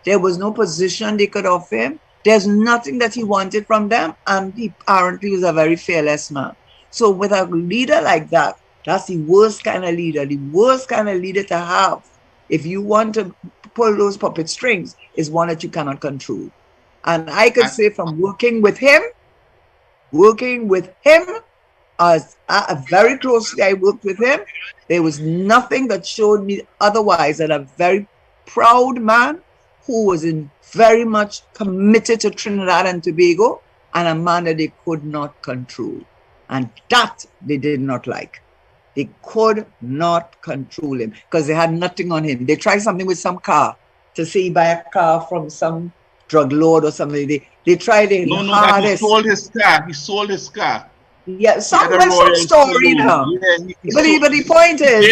There was no position they could offer him. There's nothing that he wanted from them, and he apparently was a very fearless man. So with a leader like that, that's the worst kind of leader. The worst kind of leader to have, if you want to pull those puppet strings, is one that you cannot control. And I could say from working with him as very closely, I worked with him. There was nothing that showed me otherwise than a very proud man who was very much committed to Trinidad and Tobago, and a man that they could not control. And that they did not like. They could not control him because they had nothing on him. They tried something with some car to say he buy a car from some drug lord or something. They tried it. No, he sold his car. He sold his car. Yeah, some story now. Yeah, but the point is,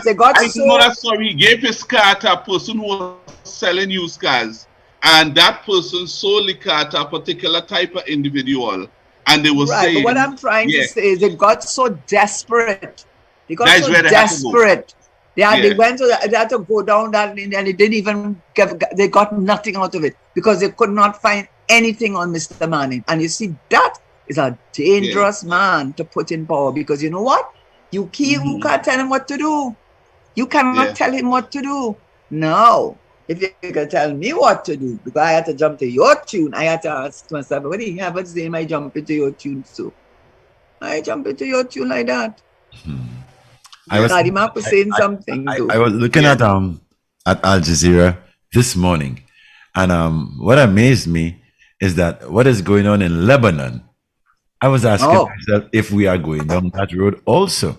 they got so. I know that story. He gave his car to a person who was selling used cars, and that person sold the car to a particular type of individual, and they were saying. But what I'm trying to say is, they got so desperate. They got so desperate. They had to go down that, and they didn't even they got nothing out of it because they could not find anything on Mr. Manning. And you see, that is a dangerous man to put in power, because you know what? You can't tell him what to do. You cannot tell him what to do. No. If you can tell me what to do, because I had to jump to your tune, I had to ask myself, what do you have? What's the name I jump into your tune so? I jump into your tune like that. I was saying something. I was looking at Al Jazeera this morning, and what amazed me is that what is going on in Lebanon. I was asking myself if we are going down that road also.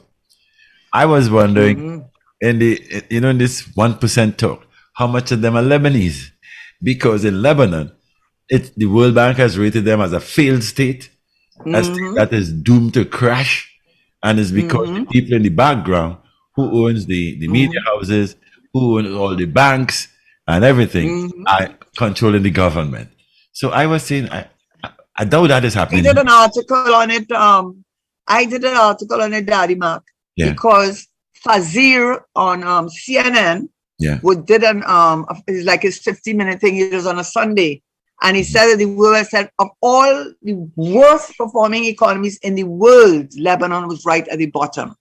I was wondering in this 1% talk, how much of them are Lebanese? Because in Lebanon, the World Bank has rated them as a failed state, a state that is doomed to crash. And it's because the people in the background who owns the media houses, who owns all the banks and everything, are controlling the government. So I was saying, I doubt that is happening. I did an article on it, Daddy Mark, because Fazir on CNN did it's like his 50-minute thing. It was on a Sunday. And he said that the world said of all the worst performing economies in the world, Lebanon was right at the bottom.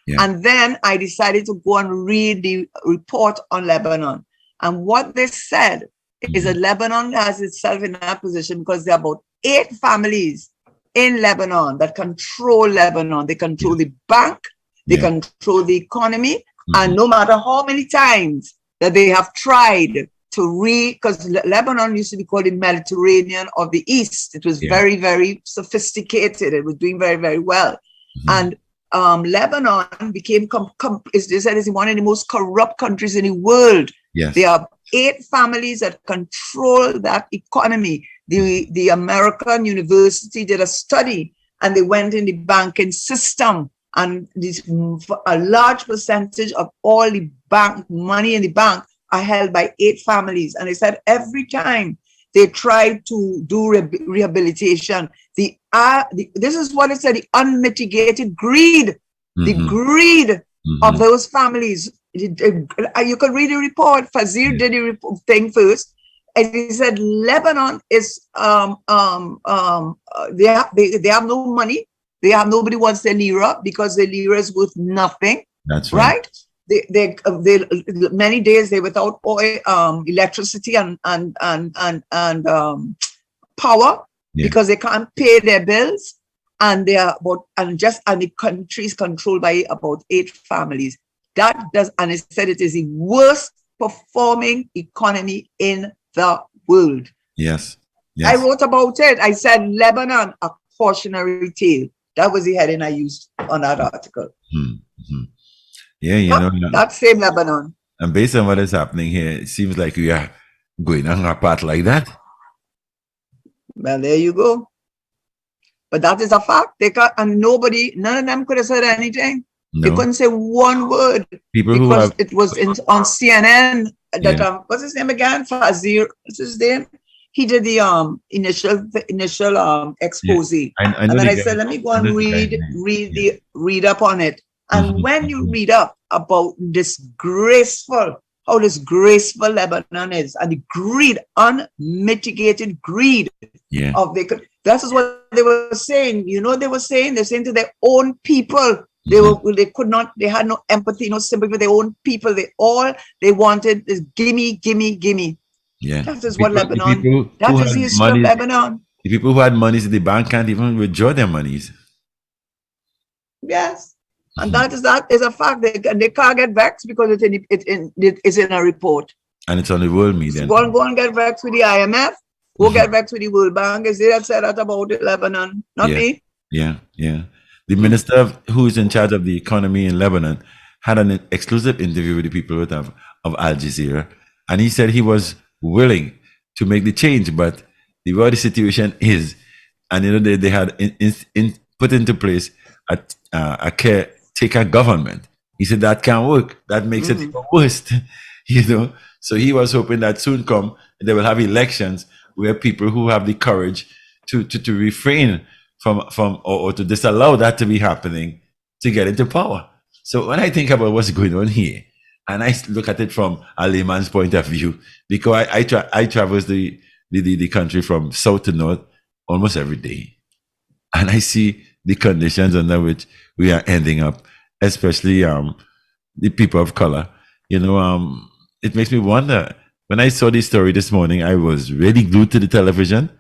And then I decided to go and read the report on Lebanon. And what they said is that Lebanon has itself in that position because there are about 8 families in Lebanon that control Lebanon. They control the bank, they control the economy, and no matter how many times that they have tried to because Lebanon used to be called the Mediterranean of the East. It was very, very sophisticated. It was doing very, very well. And Lebanon became, they said, is one of the most corrupt countries in the world. There are 8 families that control that economy. The American university did a study and they went in the banking system, and a large percentage of all the bank money in the bank are held by 8 families. And they said every time they tried to do rehabilitation, this is what it said, the unmitigated greed, the greed of those families. You could read the report. Fazir did the thing first, and he said Lebanon is they have no money. They have nobody wants their lira because the lira is worth nothing. That's right. They many days they're without oil, electricity and power because they can't pay their bills, and they are and the country is controlled by about 8 families. And it said it is the worst performing economy in the world. Yes. I wrote about it. I said Lebanon, a cautionary tale. That was the heading I used on that article. Yeah, that same Lebanon. And based on what is happening here, it seems like we are going on our path like that. Well, there you go. But that is a fact. And none of them could have said anything. No. They couldn't say one word because it was on CNN. What's his name again? Fazir. What's his name? He did the initial expose. And then I said, let me go and read up on it. And when you read up about how disgraceful Lebanon is, and the greed, unmitigated greed of that is what they were saying. They're saying to their own people. They had no empathy, no sympathy for their own people. They wanted is gimme. Yeah. That is what Lebanon, that is the history of Lebanon. The people who had monies in the bank can't even withdraw their monies. Yes. And that is a fact. They can't get vexed because it's in a report. And it's on the world media. Go and get vexed with the IMF. Go get vexed with the World Bank. Is they that said that about Lebanon, not me. Yeah. The minister who is in charge of the economy in Lebanon had an exclusive interview with the people of Al Jazeera, and he said he was willing to make the change, but the way the situation is, and they had put into place a caretaker government. He said that can't work. That makes it even worse. So he was hoping that soon come they will have elections where people who have the courage to refrain from or to disallow that to be happening to get into power. So when I think about what's going on here, and I look at it from a layman's point of view, because I traverse the country from south to north almost every day, and I see the conditions under which we are ending up, especially the people of color. It makes me wonder. When I saw this story this morning, I was really glued to the television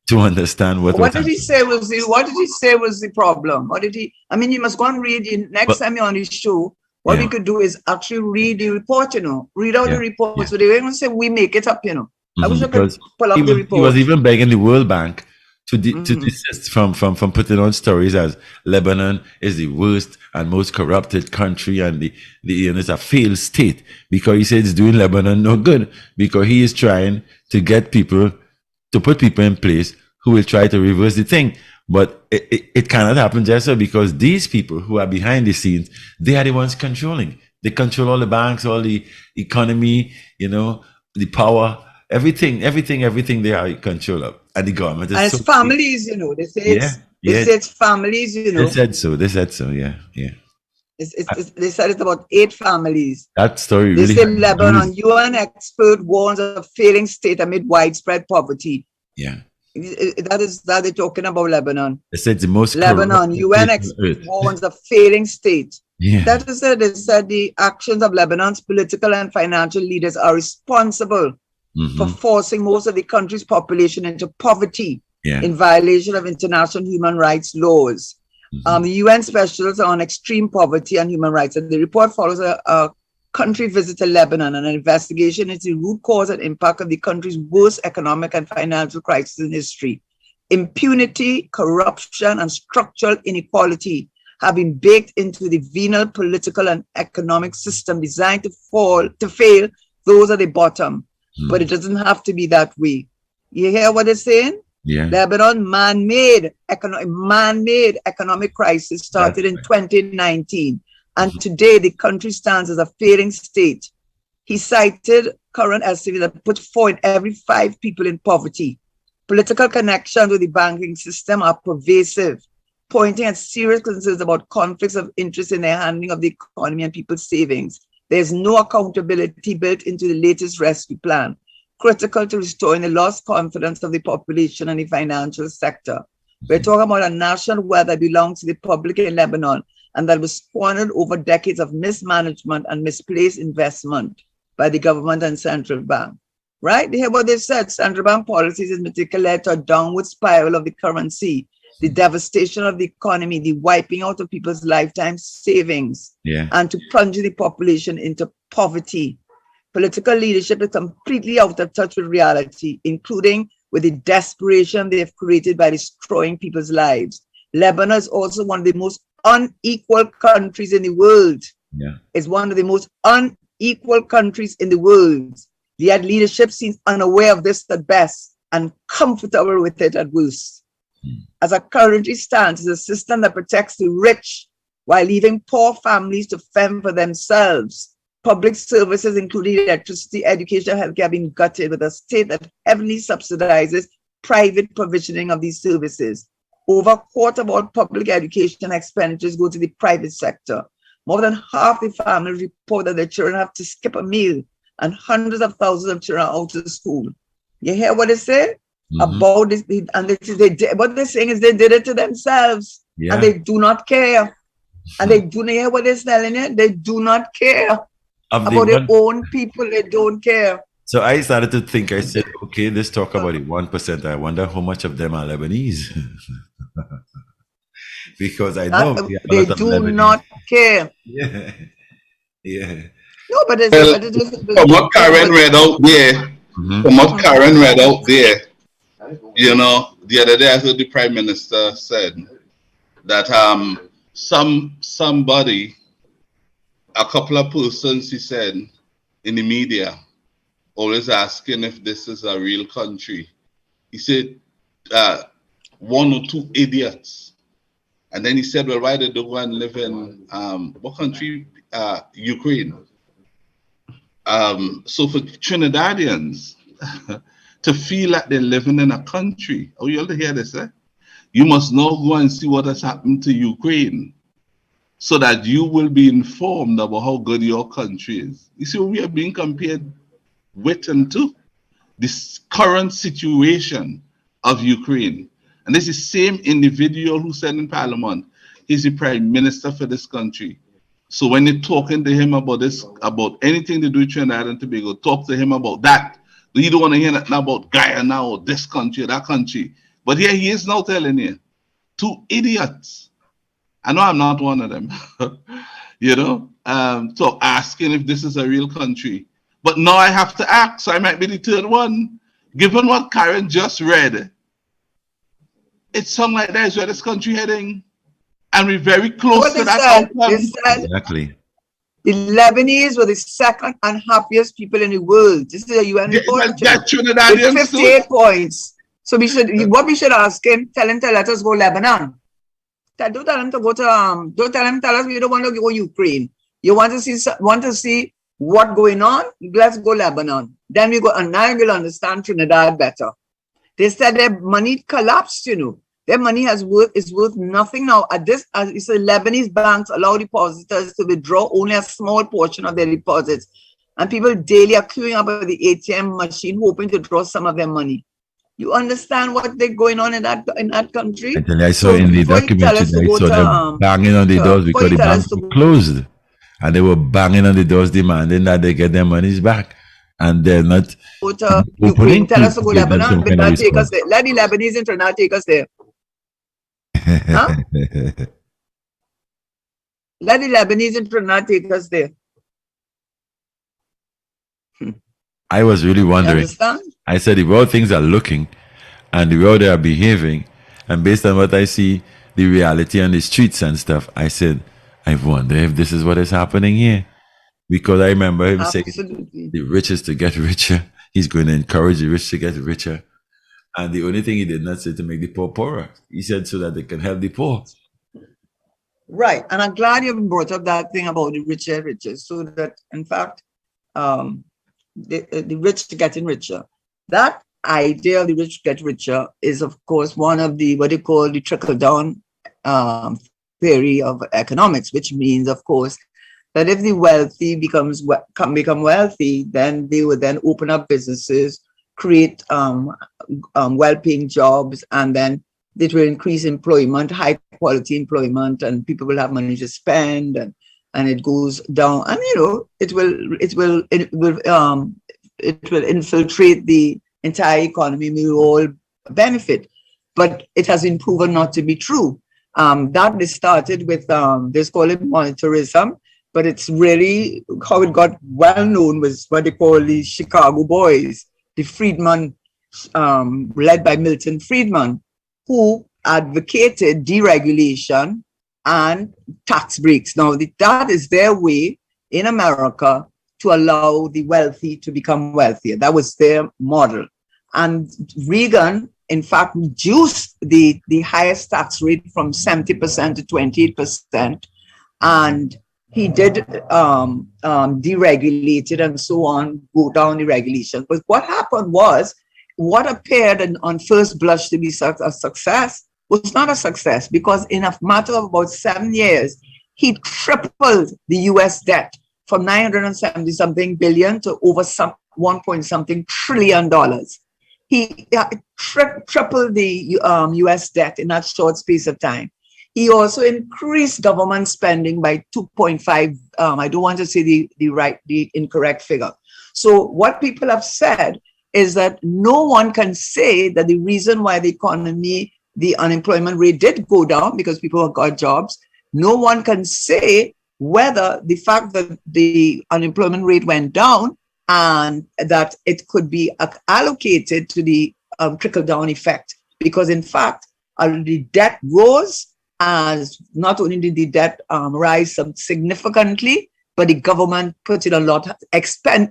to understand what did he say was the problem? You must go and read next time you're on this show. What we could do is actually read the report, read out the report. So they won't say we make it up, I wish I could pull up the report. He was even begging the World Bank to desist from putting on stories as Lebanon is the worst and most corrupted country and it's a failed state, because he said it's doing Lebanon no good, because he is trying to get people to put people in place who will try to reverse the thing. But it cannot happen just so, because these people who are behind the scenes, they are the ones controlling. They control all the banks, all the economy, the power, everything they are in control of. And the government is it's families, they say it's families, They said so, yeah. They said it's about 8 families. That story they really. They say Lebanon, UN expert warns of failing state amid widespread poverty. Yeah. That they're talking about Lebanon. They said the most Lebanon, UN warns a failing state. Yeah. That is it. They said the actions of Lebanon's political and financial leaders are responsible for forcing most of the country's population into poverty in violation of international human rights laws. The UN specialists on extreme poverty and human rights, and the report follows a country visit to Lebanon and an investigation into the root cause and impact of the country's worst economic and financial crisis in history. Impunity, corruption, and structural inequality have been baked into the venal political and economic system designed to fail those at the bottom. But it doesn't have to be that way. You hear what they're saying? Yeah. Lebanon man-made economic crisis started in 2019. And today the country stands as a failing state. He cited current estimates that put 4 in every 5 people in poverty. Political connections with the banking system are pervasive, pointing at serious concerns about conflicts of interest in the handling of the economy and people's savings. There's no accountability built into the latest rescue plan, critical to restoring the lost confidence of the population and the financial sector. We're talking about a national wealth that belongs to the public in Lebanon and that was squandered over decades of mismanagement and misplaced investment by the government and central bank. Right? They hear what they said. Central bank policies in particular led to a downward spiral of the currency, the devastation of the economy, the wiping out of people's lifetime savings, and to plunge the population into poverty. Political leadership is completely out of touch with reality, including with the desperation they have created by destroying people's lives. Lebanon is also one of the most unequal countries in the world. It's one of the most unequal countries in the world. Yet leadership seems unaware of this at best and comfortable with it at worst. As it currently stands, it's a system that protects the rich while leaving poor families to fend for themselves. Public services, including electricity, education, healthcare, have been gutted with a state that heavily subsidizes private provisioning of these services. Over a quarter of all public education expenditures go to the private sector. More than half the families report that their children have to skip a meal, and hundreds of thousands of children are out of school. You hear what they say about this? And what they're saying is they did it to themselves, and they do not care. And they do not hear what they're telling you. They do not care about their own people. They don't care. So I started to think, I said, okay, let's talk about it. 1%. I wonder how much of them are Lebanese. Because I know they do not care. Yeah. No, but from what Karen read out there, you know, the other day I heard the Prime Minister said that somebody, a couple of persons, he said, in the media, always asking if this is a real country. He said 1 or 2 idiots. And then he said, well, why did they go and live in what country? Ukraine. So for Trinidadians to feel like they're living in a country, oh, you all hear this, eh? You must now go and see what has happened to Ukraine so that you will be informed about how good your country is. You see, we are being compared with and to this current situation of Ukraine. And this is the same individual who said in Parliament, he's the Prime Minister for this country. So when you're talking to him about this, about anything to do with Trinidad and Tobago, talk to him about that. You don't want to hear nothing about Guyana or this country or that country. But here he is now telling you, 2 idiots. I know I'm not one of them, you know, so asking if this is a real country. But now I have to ask, so I might be the 3rd one. Given what Karen just read, it sounds like that is where this country heading. And we're very close to that outcome. Exactly. The Lebanese were the 2nd unhappiest people in the world. This is a UN report. Trinidadians 58 points. So what we should ask him, tell him to let us go Lebanon. Don't tell him to go to tell us we don't want to go Ukraine. You want to see what going on? Let's go Lebanon. Then we go, and now we'll understand Trinidad better. They said their money collapsed, you know. Their money is worth nothing now. At this, as you said, Lebanese banks allow depositors to withdraw only a small portion of their deposits. And people daily are queuing up at the ATM machine hoping to draw some of their money. You understand what they're going on in that country? And then I saw So in the before you tell documentary, us to I go saw them banging on the doors before because you the tell us banks were closed. And they were banging on the doors demanding that they get their monies back. And they're not go to opening Ukraine, tell us to go give them Lebanon, some but kind of not take us response. there. Let the Lebanese international take us there. Huh? Let the Lebanese international take us there. I was really You wondering. understand? I said, if all things are looking and the way they are behaving, and based on what I see, the reality on the streets and stuff, I said, I wonder if this is what is happening here. Because I remember him saying, Absolutely. the richest to get richer. He's going to encourage the rich to get richer. And the only thing he did not say to make the poor poorer. He said so that they can help the poor. Right. And I'm glad you brought up that thing about the richer, so that, in fact, the rich getting richer. That idea of the rich get richer is, of course, one of the, what they call the trickle-down theory of economics, which means, of course, that if the wealthy become wealthy, then they would then open up businesses, create well-paying jobs, and then it will increase employment, high quality employment, and people will have money to spend, and it goes down, and it will infiltrate the entire economy. We will all benefit, but it has been proven not to be true. That started with they call it monetarism, but it's really how it got well known was what they call the Chicago Boys, the Friedman, led by Milton Friedman, who advocated deregulation and tax breaks. Now, that is their way in America to allow the wealthy to become wealthier. That was their model. And Reagan, in fact, reduced the highest tax rate from 70% to 28%. And he did deregulate it and so on, go down the regulation. But what happened was, what appeared on first blush to be a success was not a success, because in a matter of about 7 years, he tripled the US debt from 970 something billion to over 1 point something trillion dollars. He tripled the US debt in that short space of time. He also increased government spending by 2.5. I don't want to say the incorrect figure. So what people have said is that no one can say that the reason why the economy, the unemployment rate did go down because people got jobs. No one can say whether the fact that the unemployment rate went down and that it could be allocated to the trickle-down effect. Because in fact, the debt rose, as not only did the debt rise significantly, but the government put in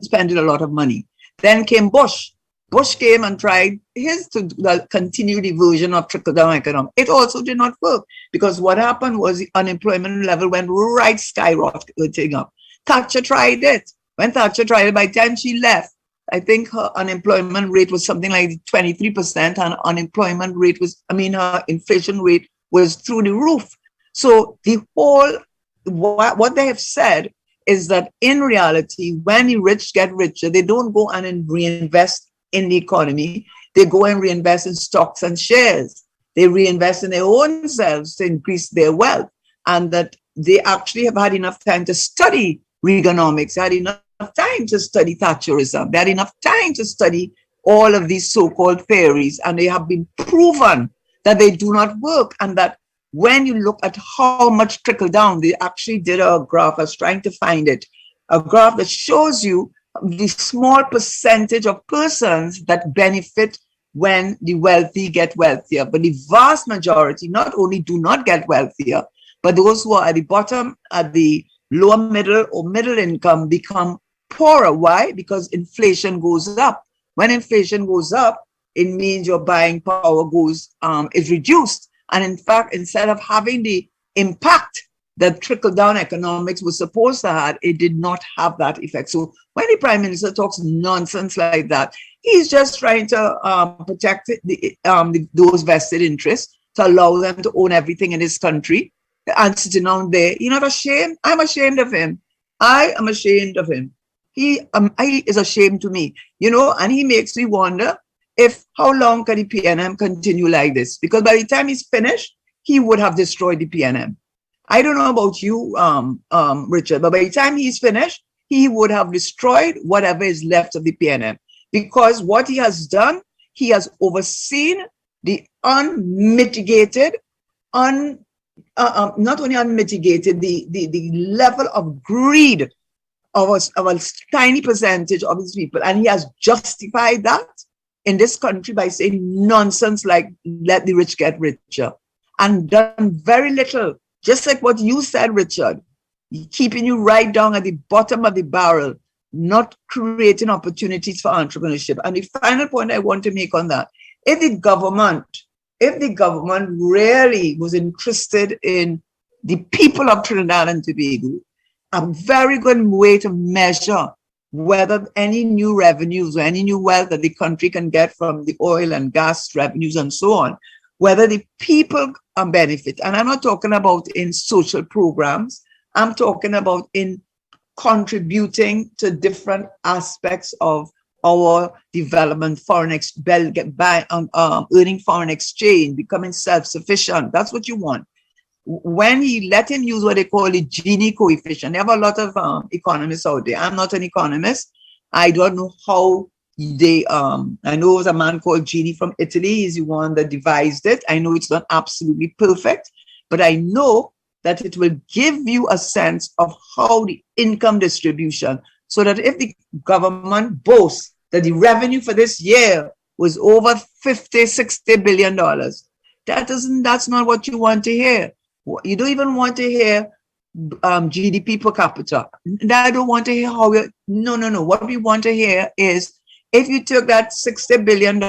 spending a lot of money. Then came Bush. Bush came and tried to continue the version of trickle-down economics. It also did not work, because what happened was the unemployment level went right skyrocketing up. Thatcher tried it. When Thatcher tried it, by the time she left, I think her unemployment rate was something like 23%, and unemployment rate was, her inflation rate was through the roof. So what they have said is that in reality, when the rich get richer, they don't go and reinvest in the economy. They go and reinvest in stocks and shares. They reinvest in their own selves to increase their wealth. And that they actually have had enough time to study Reaganomics, had enough time to study Thatcherism, they had enough time to study all of these so-called theories, and they have been proven that they do not work. And that when you look at how much trickle down, they actually did a graph, I was trying to find it, a graph that shows you the small percentage of persons that benefit when the wealthy get wealthier. But the vast majority not only do not get wealthier, but those who are at the bottom, at the lower middle or middle income, become poorer. Why? Because inflation goes up. When inflation goes up, it means your buying power is reduced. And in fact, instead of having the impact that trickle-down economics was supposed to have, it did not have that effect. So when the Prime Minister talks nonsense like that, he's just trying to protect those vested interests, to allow them to own everything in this country. And sitting down there, you're not ashamed? I'm ashamed of him. I am ashamed of him. He is ashamed to me, and he makes me wonder how long can the PNM continue like this? Because by the time he's finished, he would have destroyed the PNM. I don't know about you, Richard, but by the time he's finished, he would have destroyed whatever is left of the PNM. Because what he has done, he has overseen the unmitigated, not only unmitigated, the level of greed of a tiny percentage of his people. And he has justified that in this country by saying nonsense like let the rich get richer, and done very little, just like what you said, Richard, keeping you right down at the bottom of the barrel, not creating opportunities for entrepreneurship. And the final point I want to make on that, if the government really was interested in the people of Trinidad and Tobago, a very good way to measure whether any new revenues or any new wealth that the country can get from the oil and gas revenues and so on, whether the people benefit. And I'm not talking about in social programs, I'm talking about in contributing to different aspects of our development, earning foreign exchange, becoming self-sufficient. That's what you want. When he let him use what they call the Gini coefficient, they have a lot of economists out there. I'm not an economist. I don't know how they, I know it was a man called Gini from Italy. He's the one that devised it. I know it's not absolutely perfect, but I know that it will give you a sense of how the income distribution, so that if the government boasts that the revenue for this year was over $50–60 billion, that's not what you want to hear. You don't even want to hear GDP per capita. I don't want to hear how we, no. What we want to hear is, if you took that $60 billion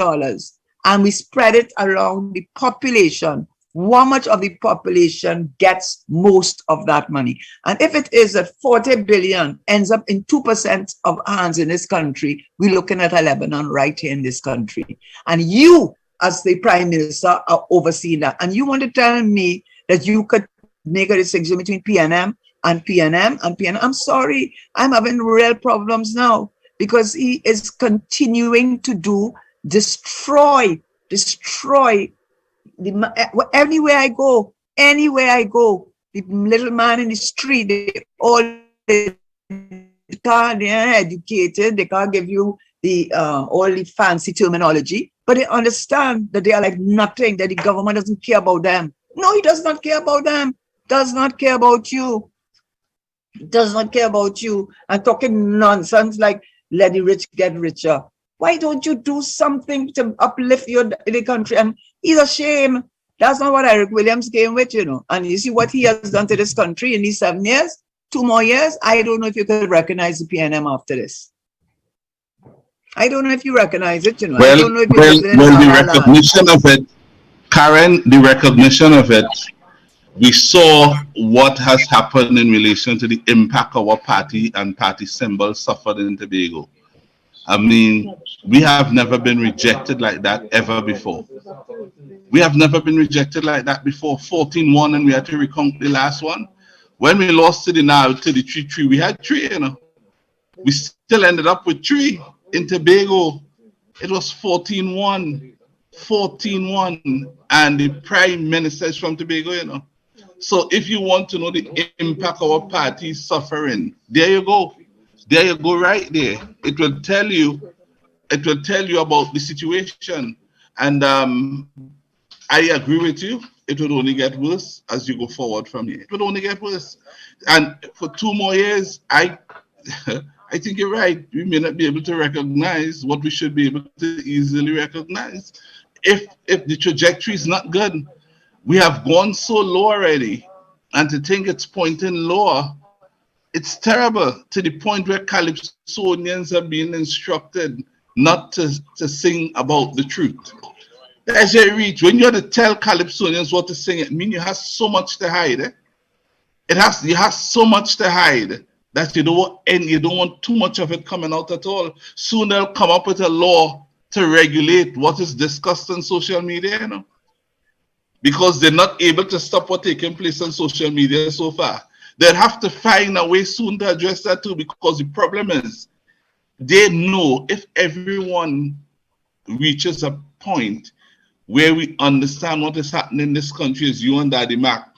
and we spread it around the population, how much of the population gets most of that money? And if it is that 40 billion ends up in 2% of hands in this country, we're looking at a Lebanon right here in this country. And you, as the Prime Minister, are overseeing that. And you want to tell me that you could make a distinction between PNM and PNM and PNM? I'm sorry, I'm having real problems now, because he is continuing to destroy anywhere I go, the little man in the street, they're educated, they can't give you the all the fancy terminology, but they understand that they are like nothing, that the government doesn't care about them. No, he does not care about them, does not care about you, does not care about you, and talking nonsense like let the rich get richer. Why don't you do something to uplift the country? And it's a shame. That's not what Eric Williams came with, And you see what he has done to this country in these 7 years, 2 more years. I don't know if you could recognize the PNM after this. I don't know if you recognize it, I don't know if the recognition of it, Karen, the recognition of it, we saw what has happened in relation to the impact our party and party symbols suffered in Tobago. I mean, we have never been rejected like that ever before. We have never been rejected like that before. 14-1, and we had to recount the last one. When we lost to the 3-3, we had 3, We still ended up with 3 in Tobago. It was 14-1, and the Prime Minister is from Tobago, So if you want to know the impact our party is suffering, there you go. There you go, right there. It will tell you about the situation. And I agree with you. It will only get worse as you go forward from here. It will only get worse. And for 2 more years, I think you're right. We may not be able to recognize what we should be able to easily recognize. If the trajectory is not good, we have gone so low already, and to think it's pointing lower, it's terrible, to the point where Calypsonians are being instructed not to sing about the truth. As you reach, when you have to tell Calypsonians what to sing, it means you have so much to hide. You have so much to hide that you don't want too much of it coming out at all. Soon they'll come up with a law to regulate what is discussed on social media, because they're not able to stop what's taking place on social media so far. They'll have to find a way soon to address that too, because the problem is they know if everyone reaches a point where we understand what is happening in this country, as you and Daddy Mac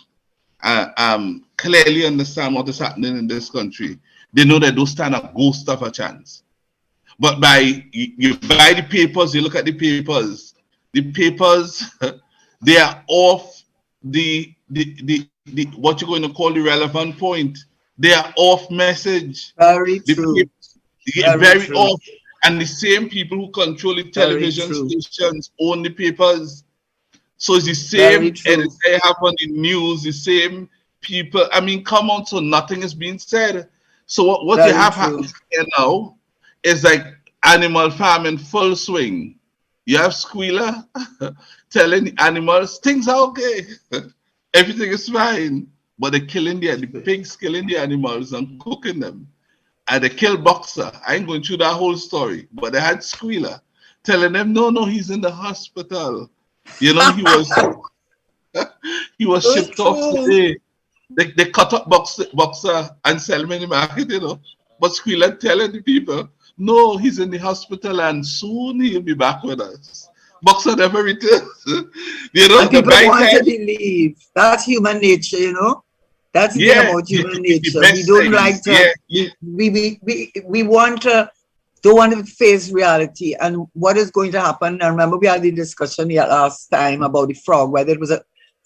clearly understand what is happening in this country, they know they don't stand a ghost of a chance. But by you buy the papers, you look at the papers, they are off the what you're going to call the relevant point. They are off message. Very true. Very true. Off. And the same people who control the television stations own the papers. So it's the same, and they have on the news, the same people. I mean, come on, so nothing is being said. So what you have happening here now is like Animal Farm in full swing. You have Squealer telling the animals things are okay. Everything is fine. But they're killing the pigs, killing the animals and cooking them. And they killed Boxer. I ain't going through that whole story. But they had Squealer telling them, no, he's in the hospital. You know, he was shipped off today. They cut up Boxer and sell him in the market, you know. But Squealer telling the people, no, he's in the hospital and soon he'll be back with us. Boxer never returns. You know, and people want to believe. That's human nature, you know. That's the thing about human nature. We don't like to. We want to. Don't want to face reality and what is going to happen. I remember we had the discussion here last time about the frog, whether it was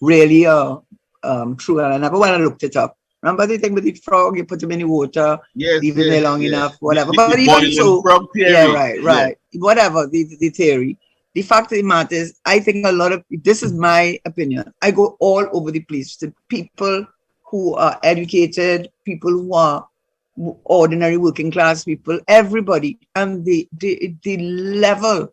really true. And I never went and looked it up. Remember the thing with the frog? You put him in the water, leave him there long enough, whatever. But even so, right. Whatever the theory. The fact of the matter is, I think a lot of, this is my opinion, I go all over the place to people who are educated, people who are ordinary working class people, everybody, and the level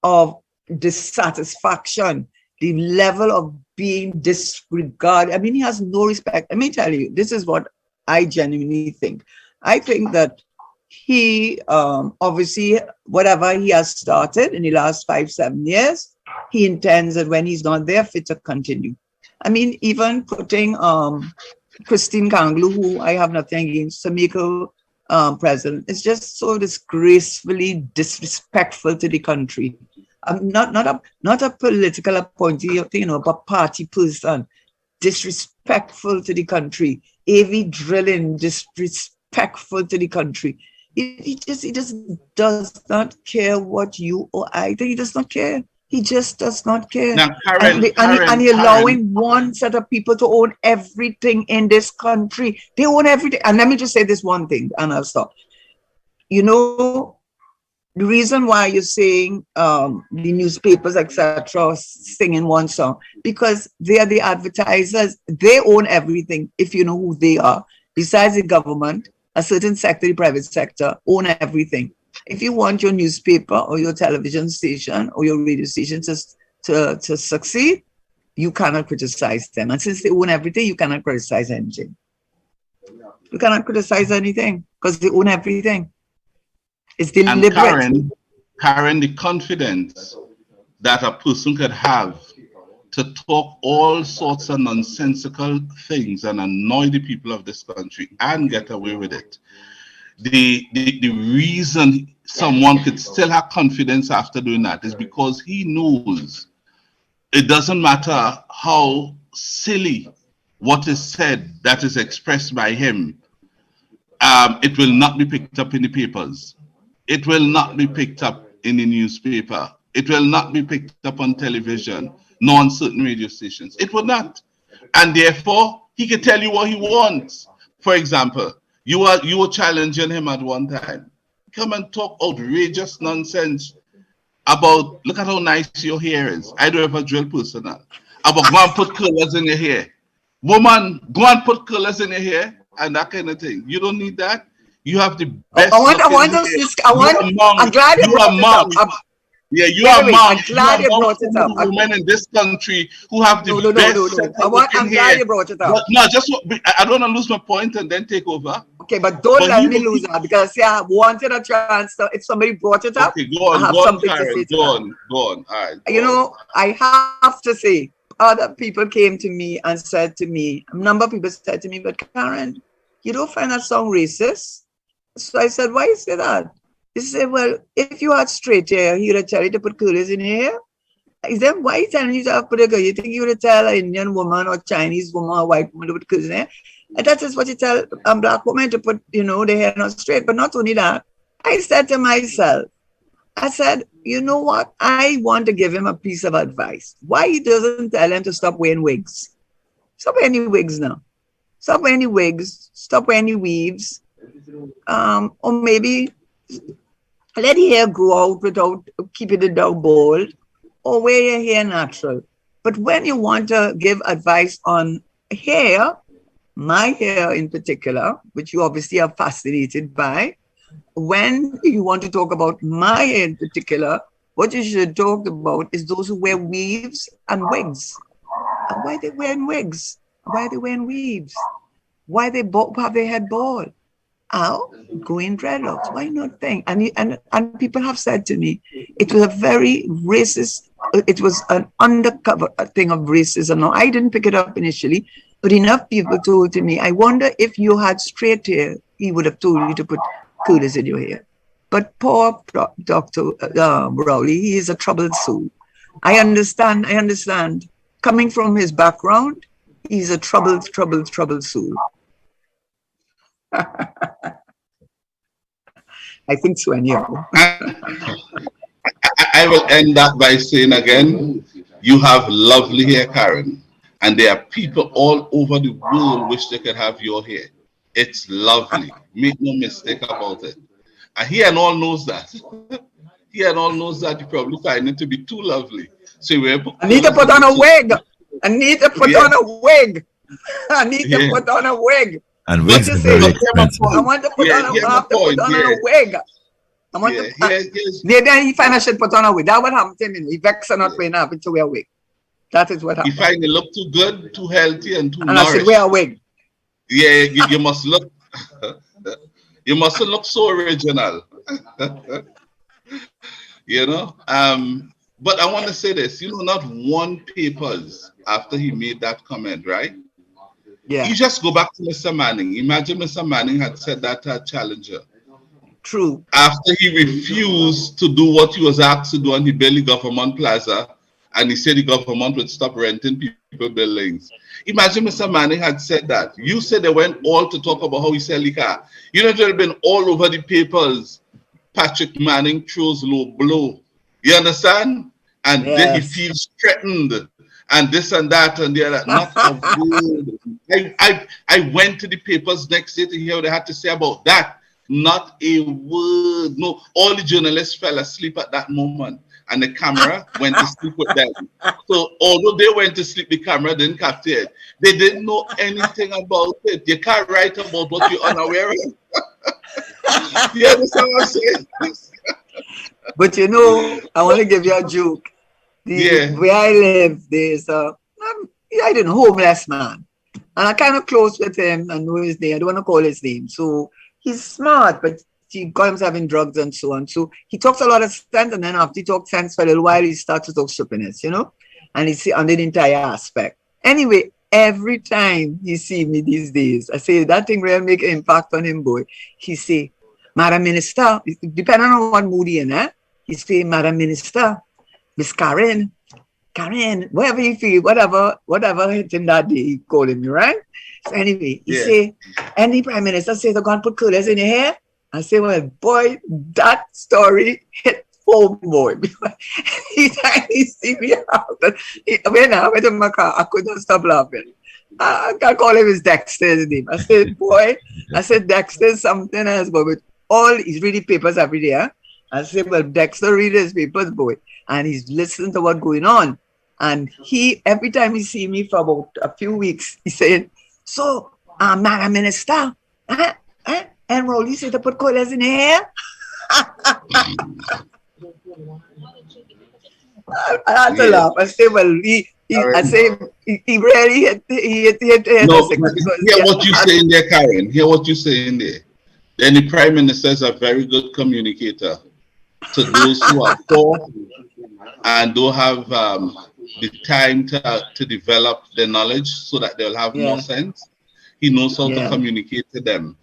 of dissatisfaction, the level of being disregarded. I mean, he has no respect. Let me tell you, this is what I genuinely think. I think that he, obviously, whatever he has started in the last 5-7 years, he intends that when he's not there, fit to continue. I mean, even putting Christine Kanglu, who I have nothing against, to make her president, it's just so disgracefully disrespectful to the country. Not a political appointee, you know, but party person, disrespectful to the country. AV drilling, disrespectful to the country. He just does not care what you or I think. He does not care. He just does not care. Now, Karen, and you're allowing one set of people to own everything in this country. They own everything. And let me just say this one thing, and I'll stop. You know, the reason why you're saying the newspapers, etc., singing one song, because they are the advertisers. They own everything, if you know who they are. Besides the government, a certain sector, the private sector, own everything. If you want your newspaper or your television station or your radio station to succeed, you cannot criticize them. And since they own everything, you cannot criticize anything. You cannot criticize anything because they own everything. It's deliberate. And Karen, the confidence that a person could have to talk all sorts of nonsensical things and annoy the people of this country and get away with it. The reason someone could still have confidence after doing that is because he knows it doesn't matter how silly what is said that is expressed by him, it will not be picked up in the papers. It will not be picked up in the newspaper. It will not be picked up on television, nor on certain radio stations. It will not. And therefore, he can tell you what he wants. For example, you were challenging him at one time. Come and talk outrageous nonsense about, look at how nice your hair is. I don't have a drill personal. About go and put colors in your hair. Woman, go and put colors in your hair and that kind of thing. You don't need that. You have the best. I'm glad you brought it up. Yeah, you are mom. I'm glad you brought it up. Women in this country who have the best. I'm glad you brought it up. No, I don't want to lose my point and then take over. Okay, but don't let me lose that because I wanted a chance. So if somebody brought it up, okay, go on, Karen. Go on. All right. You know, I have to say, other people came to me and said to me, a number of people said to me, but Karen, you don't find that song racist? So I said, why you say that? He said, well, if you had straight hair, he would have tell you to put curlers in your hair. He said, why are you telling you to have put a girl? You think you would have tell an Indian woman or Chinese woman or white woman to put curlers in hair? And that is what you tell a black woman to put, their hair not straight. But not only that, I said to myself, I said, you know what? I want to give him a piece of advice. Why he doesn't tell him to stop wearing wigs? Stop wearing any wigs now. Stop wearing any wigs. Stop wearing any weaves. Or maybe let the hair grow out without keeping it down bald. Or wear your hair natural. But when you want to give advice on hair, my hair in particular, which you obviously are fascinated by, when you want to talk about my hair in particular, what you should talk about is those who wear weaves and wigs. And why are they wearing wigs? Why are they wearing weaves? Why they have their head bald? How? Going dreadlocks. Why not think? And people have said to me, it was a very racist, it was an undercover thing of racism. Now, I didn't pick it up initially, but enough people told to me, I wonder if you had straight hair, he would have told you to put curlers in your hair. But poor Dr. Rowley, he is a troubled soul. I understand. Coming from his background, he's a troubled soul. I think so, anyhow. I will end that by saying again, you have lovely hair, Karen, and there are people all over the world wish they could have your hair. It's lovely. Make no mistake about it. And he and all knows that. He and all knows that you probably find it to be too lovely. So I need to put on a wig. I need to put on a wig. I need to put on a wig. And wigs are very expensive. I want to put on a wig. I want to. Maybe he find I should put on a wig. That's what happened to him. He vexed and not wearing to wear a wig. That is what happened. He find it look too good, too healthy, and too nourished. I should wear a wig. Yeah, you must look. You mustn't look so original. But I want to say this. Not one papers after he made that comment, right? Yeah. You just go back to Mr. Manning. Imagine Mr. Manning had said that to a challenger. True. After he refused to do what he was asked to do on the Billy Government Plaza, and he said the government would stop renting people buildings. Imagine Mr. Manning had said that. You said they went all to talk about how he sell the car. It would have been all over the papers. Patrick Manning throws low blow. You understand? And then he feels threatened. And this and that and the other. Not a word. I went to the papers next day to hear what they had to say about that. Not a word. No, all the journalists fell asleep at that moment. And the camera went to sleep with them. So although they went to sleep, the camera didn't capture it. They didn't know anything about it. You can't write about what you're unaware of. You understand what I'm saying? But I want to give you a joke. Where I live, there's I don't know, homeless man. And I kind of close with him and know his name. I don't want to call his name. So he's smart, but he got himself in drugs and so on. So he talks a lot of sense, and then after he talks sense for a little while, he starts to talk stupidness, and he's on the entire aspect. Anyway, every time he see me these days, I say, that thing really make an impact on him, boy. He say, Madam Minister, depending on what mood he in, he say, Madam Minister, Miss Karen, whatever he feel, whatever hit him that day, he calling me, right? So anyway, he say, any Prime Minister say they're going to put curlers in your hair? I say, well, boy, that story hit home, boy. He see me out. When I went in my car, I couldn't stop laughing. I call him his Dexter's name. I said, boy, Dexter's something else, but with all he's reading papers every day. Huh? I said, well, Dexter reads his papers, boy, and he's listening to what's going on. And every time he see me for about a few weeks, he's saying, so, Madam Minister, and Rolly said to put colors in the hair. I had to laugh. I say, well, he really hit no, hear what you say in there, Karen. Hear what you say in there. Then the Prime Minister is a very good communicator to those who are poor and don't have the time to develop their knowledge so that they'll have more sense. He knows how to communicate to them.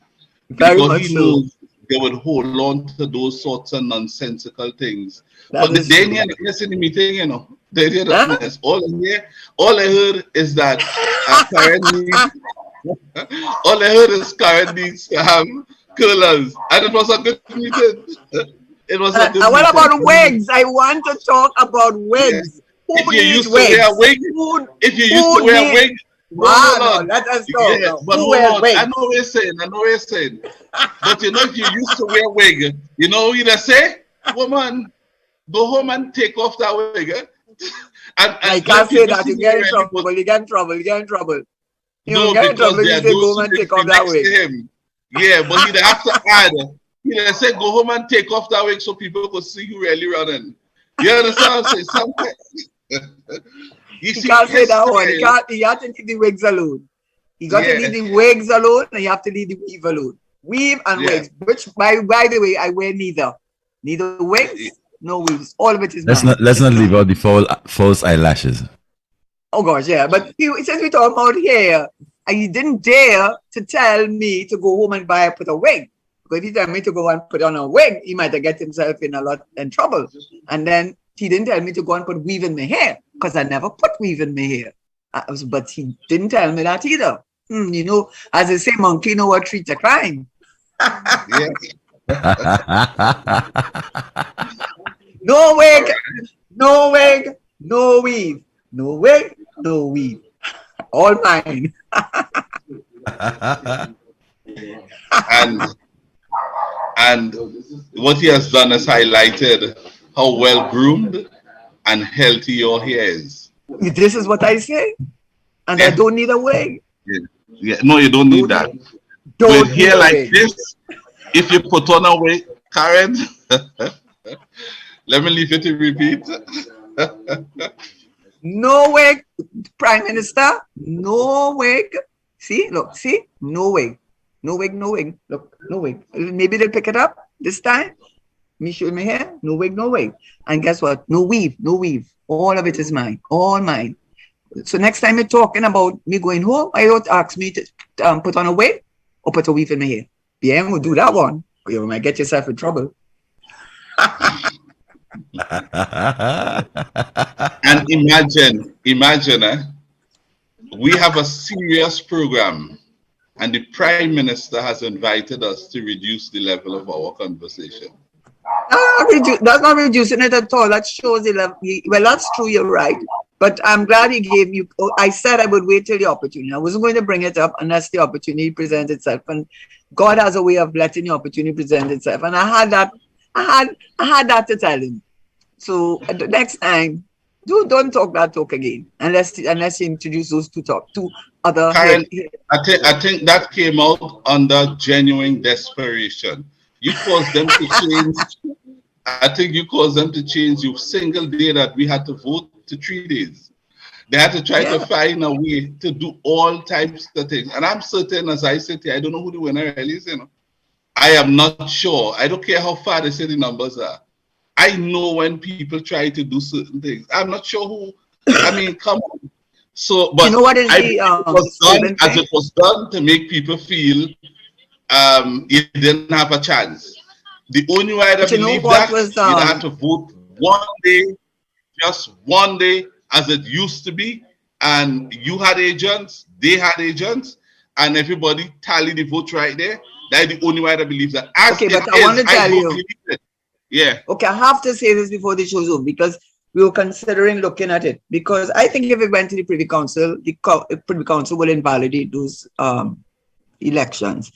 Very because much he knows they would hold on to those sorts of nonsensical things. That But is they true. didn't listen to the meeting, you know. They didn't Huh? listen. All I heard is that Karen needs, all I heard is Karen needs to have curlers. And it was a good meeting. It was a good And what meeting. about wigs? I want to talk about Yeah. wigs. Who If you needs used to wear a wigs? wig, if you used to wear a wig, No, let us talk. yeah, Now. but Who hold wears on. wigs? I know what you're saying. But you know, if you used to wear wig, you know what you say? Woman, go home and take off that wig. And I can't say people that. see You me get in already, trouble. but You get in trouble. You get in trouble. You no, get in because trouble. there You are say go those home who and live take off that next wig. to him. Yeah, but he'd have to add. He'd say, go home and take off that wig so people could see you really running. You understand what I'm saying? Sometimes. He can't say that one. He has to leave the wigs alone. You got to leave the wigs alone, and you have to leave the weave alone. Weave and wigs, which by the way, I wear neither. Neither wigs, no weaves. All of it is mine. Let's not leave out the false eyelashes. Oh gosh, yeah. But since we talk about hair, and he didn't dare to tell me to go home and put a wig. Because if he told me to go and put on a wig, he might have get himself in trouble. And then he didn't tell me to go and put weave in my hair, because I never put weave in my hair. But he didn't tell me that either. You know, as they say, monkey know what treats a crime. Yeah. No wig, no wig, no weave. No wig, no weave. All mine. And what he has done is highlighted how well groomed and healthy your hair is. This is what I say. And I don't need a wig. Yeah. No, you don't need that. With hair like this, if you put on a wig, Karen, let me leave you to repeat. No wig, Prime Minister. No wig. See, look, see, no wig. No wig, no wig. Look, no wig. Maybe they'll pick it up this time. Me show my hair. No wig, no wig. And guess what? No weave, no weave. All of it is mine. All mine. So next time you're talking about me going home, I don't ask me to put on a wig or put a weave in my hair. Yeah, we'll do that one. You might get yourself in trouble. And imagine, we have a serious program, and the Prime Minister has invited us to reduce the level of our conversation. That's not reducing it at all. That shows the level. Well, that's true. You're right. But I'm glad he gave you. I said I would wait till the opportunity. I wasn't going to bring it up unless the opportunity presents itself. And God has a way of letting the opportunity present itself. And I had that. I had that to tell him. So the next time, don't talk that talk again unless you introduce those two other. Karen, I think that came out under genuine desperation. You caused them to change. I think you caused them to change your single day that we had to vote to 3 days. They had to try to find a way to do all types of things. And I'm certain, as I sit here, I don't know who the winner really is. You know, I am not sure. I don't care how far they say the numbers are. I know when people try to do certain things. I'm not sure who. I mean, come on. So, but you know what is it was done to make people feel you didn't have a chance. The only way I believe that you had to vote one day, just one day, as it used to be, and you had agents, they had agents, and everybody tallied the vote right there. That's the only way I believe that. Okay, but I want to tell you. Yeah. Okay, I have to say this before the show's over because we were considering looking at it. Because I think if it went to the Privy Council, the Privy Council will invalidate those elections.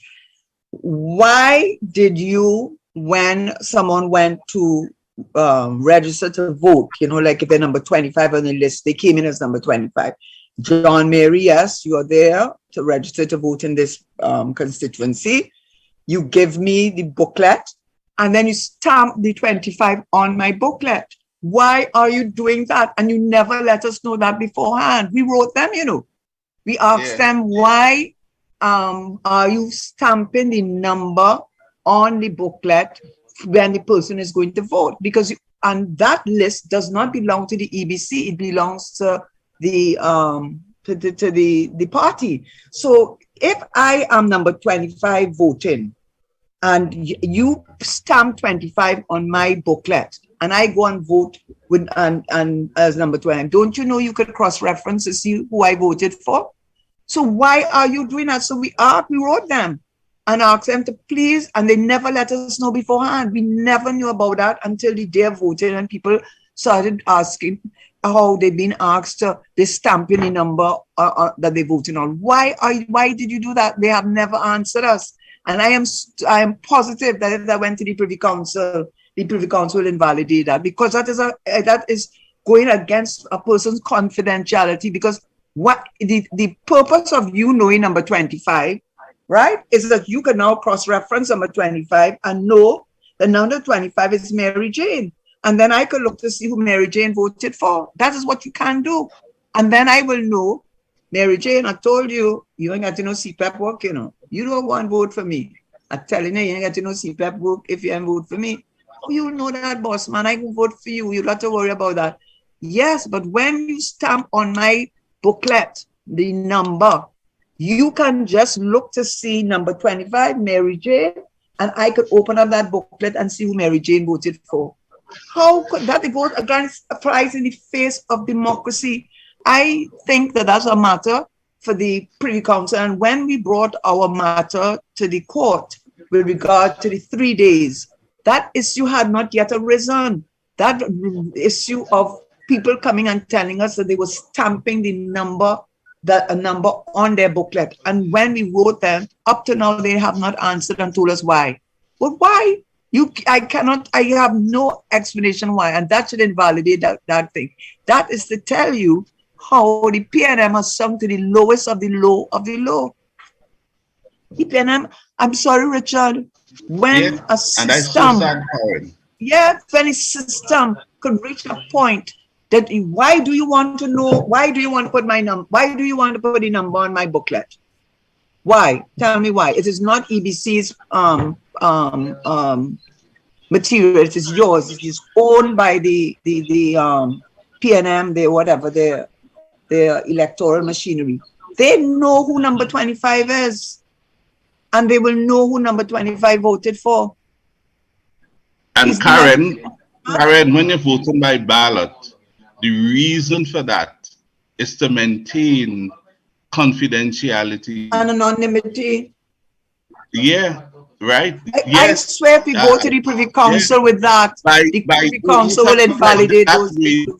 Why did you, when someone went to register to vote, you know, like if they're number 25 on the list, they came in as number 25. John Mary, yes, you are there to register to vote in this constituency. You give me the booklet and then you stamp the 25 on my booklet. Why are you doing that? And you never let us know that beforehand. We wrote them, you know. We asked them, why are you stamping the number on the booklet when the person is going to vote? Because and that list does not belong to the EBC. It belongs to the party. So if I am number 25 voting, and you stamp 25 on my booklet, and I go and vote with and as number 20, don't you know you could cross-reference to see who I voted for? So why are you doing that? So we wrote them and asked them to please, and they never let us know beforehand. We never knew about that until the day of voting, and people started asking how they've been asked to they stamping the number that they voted on. Why did you do that? They have never answered us. And I am positive that if that went to the Privy Council will invalidate that, because that is going against a person's confidentiality. Because what the purpose of you knowing number 25, right, is that you can now cross-reference number 25 and know that number 25 is Mary Jane. And then I could look to see who Mary Jane voted for. That is what you can do. And then I will know, Mary Jane, I told you, you ain't got to know CPEP work, you know. You don't want to vote for me. I'm telling you, you ain't got to know CPEP work if you ain't vote for me. Oh, you know that, boss man. I can vote for you. You don't have to worry about that. Yes, but when you stamp on my booklet the number, you can just look to see number 25, Mary Jane, and I could open up that booklet and see who Mary Jane voted for. How could that go against a prize in the face of democracy? I think that that's a matter for the Privy Council. And when we brought our matter to the court with regard to the 3 days, that issue had not yet arisen. That issue of people coming and telling us that they were stamping the number, a number on their booklet. And when we wrote them, up to now, they have not answered and told us why. But why? I have no explanation why, and that should invalidate that thing. That is to tell you how the PNM has sunk to the lowest of the low of the low. The PNM, I'm sorry, Richard, when a system, when a system could reach a point that why do you want to know, why do you want to put my number, why do you want to put the number on my booklet? Why? Tell me why. It is not EBC's material, it is yours. It is owned by the PNM, their electoral machinery. They know who number 25 is, and they will know who number 25 voted for. And Karen, when you're voting by ballot, the reason for that is to maintain confidentiality and anonymity. Yeah, right. I swear if we go to the Privy Council with that, the Privy Council will invalidate those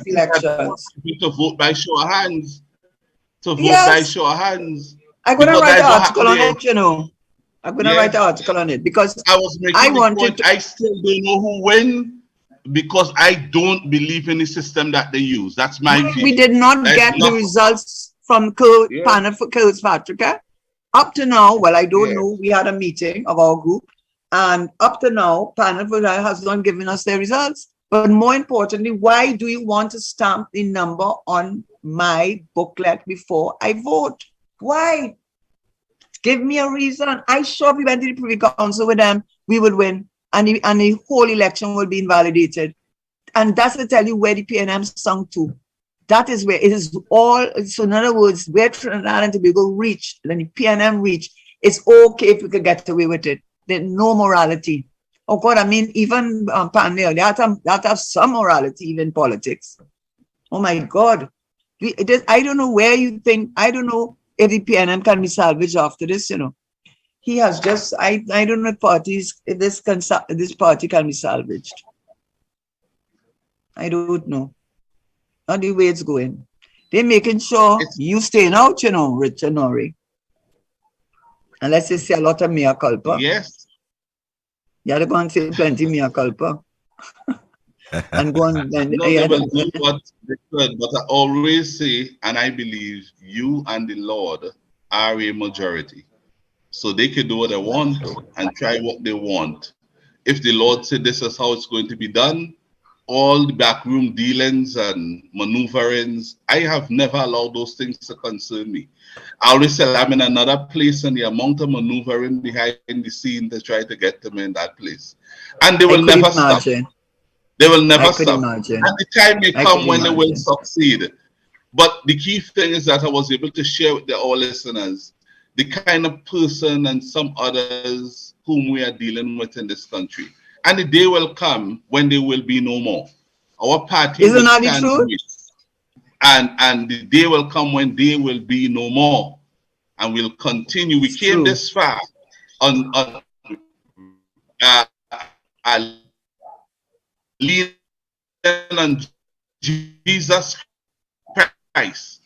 elections. To vote by show of hands. By show of hands. I'm going to write an article on it, you know. I'm going to write an article on it because I wanted to. I still don't know who win because I don't believe in the system that they use. That's my view. We did not get the results from panel for Kurds for Africa. Up to now, well, I don't know. We had a meeting of our group, and up to now, panel for that has not given us their results. But more importantly, why do you want to stamp the number on my booklet before I vote? Why? Give me a reason. I sure if we went to the Privy Council with them, we would win, and the whole election will be invalidated. And that's to tell you where the PNM sunk to. That is where it is all. So in other words, where Trinidad and Tobago reached, then the PNM reached, it's okay if we could get away with it. There's no morality. Oh God, I mean, even Panel, they have to have some morality, even politics. Oh my God. I don't know where you think, I don't know if the PNM can be salvaged after this, you know. He has just, I don't know if this party can be salvaged. I don't know. Not the way it's going. They're making sure you staying out, you know, Richard Noray. Unless they say a lot of mea culpa. Yes. Yeah, they're going to say plenty mea culpa. And go on. But I always say, and I believe you and the Lord are a majority. So they can do what they want and try what they want. If the Lord said this is how it's going to be done, all the backroom dealings and maneuverings, I have never allowed those things to concern me. I always say I'm in another place, and the amount of maneuvering behind the scene to try to get them in that place. And they will never stop. They will never stop. And the time may come when they will succeed. But the key thing is that I was able to share with our listeners the kind of person and some others whom we are dealing with in this country. And the day will come when there will be no more. Our party will stand to it. And the day will come when there will be no more. And we'll continue. We came this far on leaning on Jesus Christ.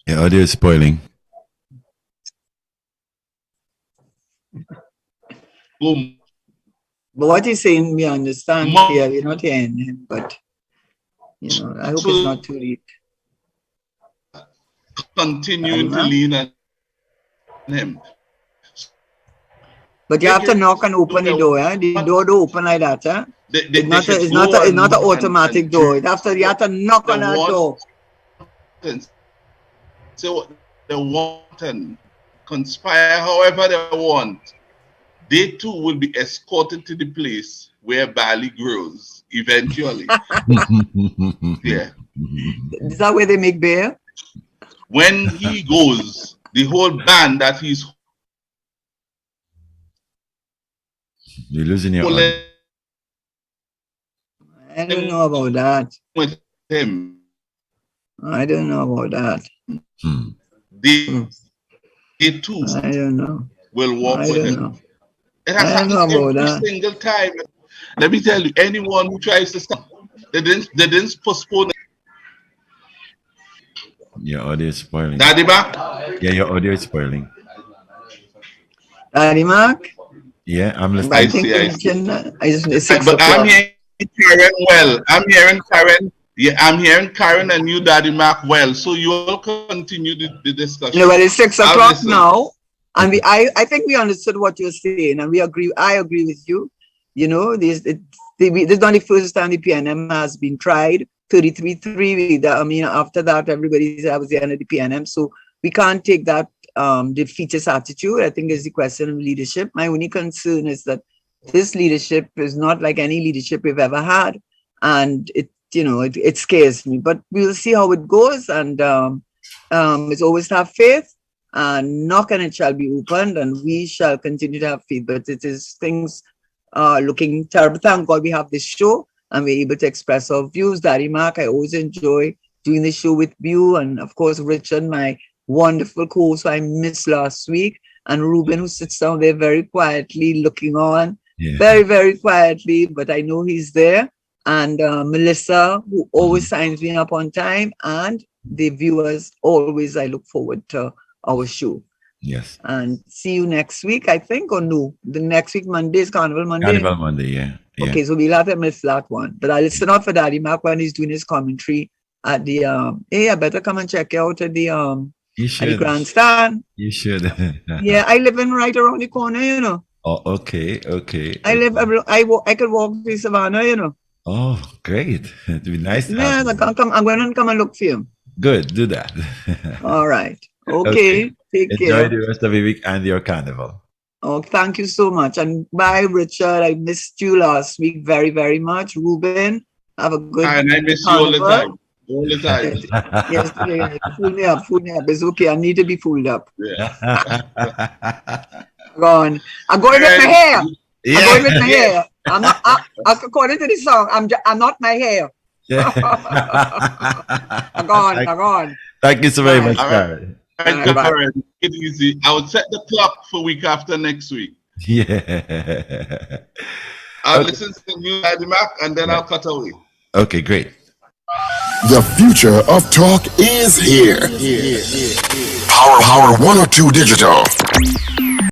Your audio is spoiling. But what he's saying, we understand here. We're not hearing him, but you know, I hope it's not too late. Continuing to lean on him. But you have to knock and open the door. Eh? The door don't open like that. Eh? It's not an automatic door. You have to knock on that door. So they want and conspire however they want. They too will be escorted to the place where barley grows eventually. Yeah. Is that where they make beer? When he goes, the whole band that he's You're losing your audio. I don't know about that. With him. I don't know about that. They too I don't know. will walk with him. It has I don't know about every single time. Let me tell you, anyone who tries to stop, they didn't postpone. Your audio is spoiling. Daddy Mark? Yeah, your audio is spoiling. Daddy Mark? Yeah, I'm listening. I think it's 6 but o'clock. I'm hearing Karen well. I'm hearing Karen. Yeah, I'm hearing Karen and you, Daddy Mark, well. So you all continue the discussion. No, well, it's 6 o'clock now. And I think we understood what you're saying, and we agree. I agree with you. You know, this is not the first time the PNM has been tried. 33-3. I mean, after that, everybody said I was the end of the PNM. So we can't take that defeatist attitude. I think it's the question of leadership. My only concern is that this leadership is not like any leadership we've ever had, and it scares me. But we'll see how it goes, and it's always to have faith. And knock and it shall be opened, and we shall continue to have faith. But it is things looking terrible. Thank God we have this show and we're able to express our views. Daddy Mark, I always enjoy doing the show with you, and of course Richard, my wonderful co-host I missed last week, and Ruben, who sits down there very quietly looking on, very, very quietly, but I know he's there, and Melissa, who always signs me up on time, and the viewers always. I look forward to our show. Yes. And see you next week, I think, or no? The next week, Monday is Carnival Monday. Carnival Monday, yeah. Okay, so we'll have to miss that one. But I'll listen out for Daddy Mark when he's doing his commentary at the hey, I better come and check out at the grandstand. You should. Yeah, I live in right around the corner, you know. Oh, okay. I could walk to Savannah, you know. Oh, great. It'd be nice. Yeah, I'm going to come and look for you. Good, do that. All right. Okay. Take care. Enjoy the rest of the week and your carnival. Oh, thank you so much. And bye, Richard. I missed you last week very, very much. Ruben, have a good And I miss carnival. you all the time. All the time. Yes, fool me up. It's okay. I need to be fooled up. Yeah. I'm going with my hair. Yeah. I'm going with my hair. I'm not, according to the song, I'm not my hair. Yeah. I'm gone. Thank you so very much, Karen. Thank you, Karen. Take it easy. I will set the clock for week after next week. Yeah. I'll listen to you, Daddy Mark, and then I'll cut away. Okay, great. The future of talk is here. Power 102 Digital.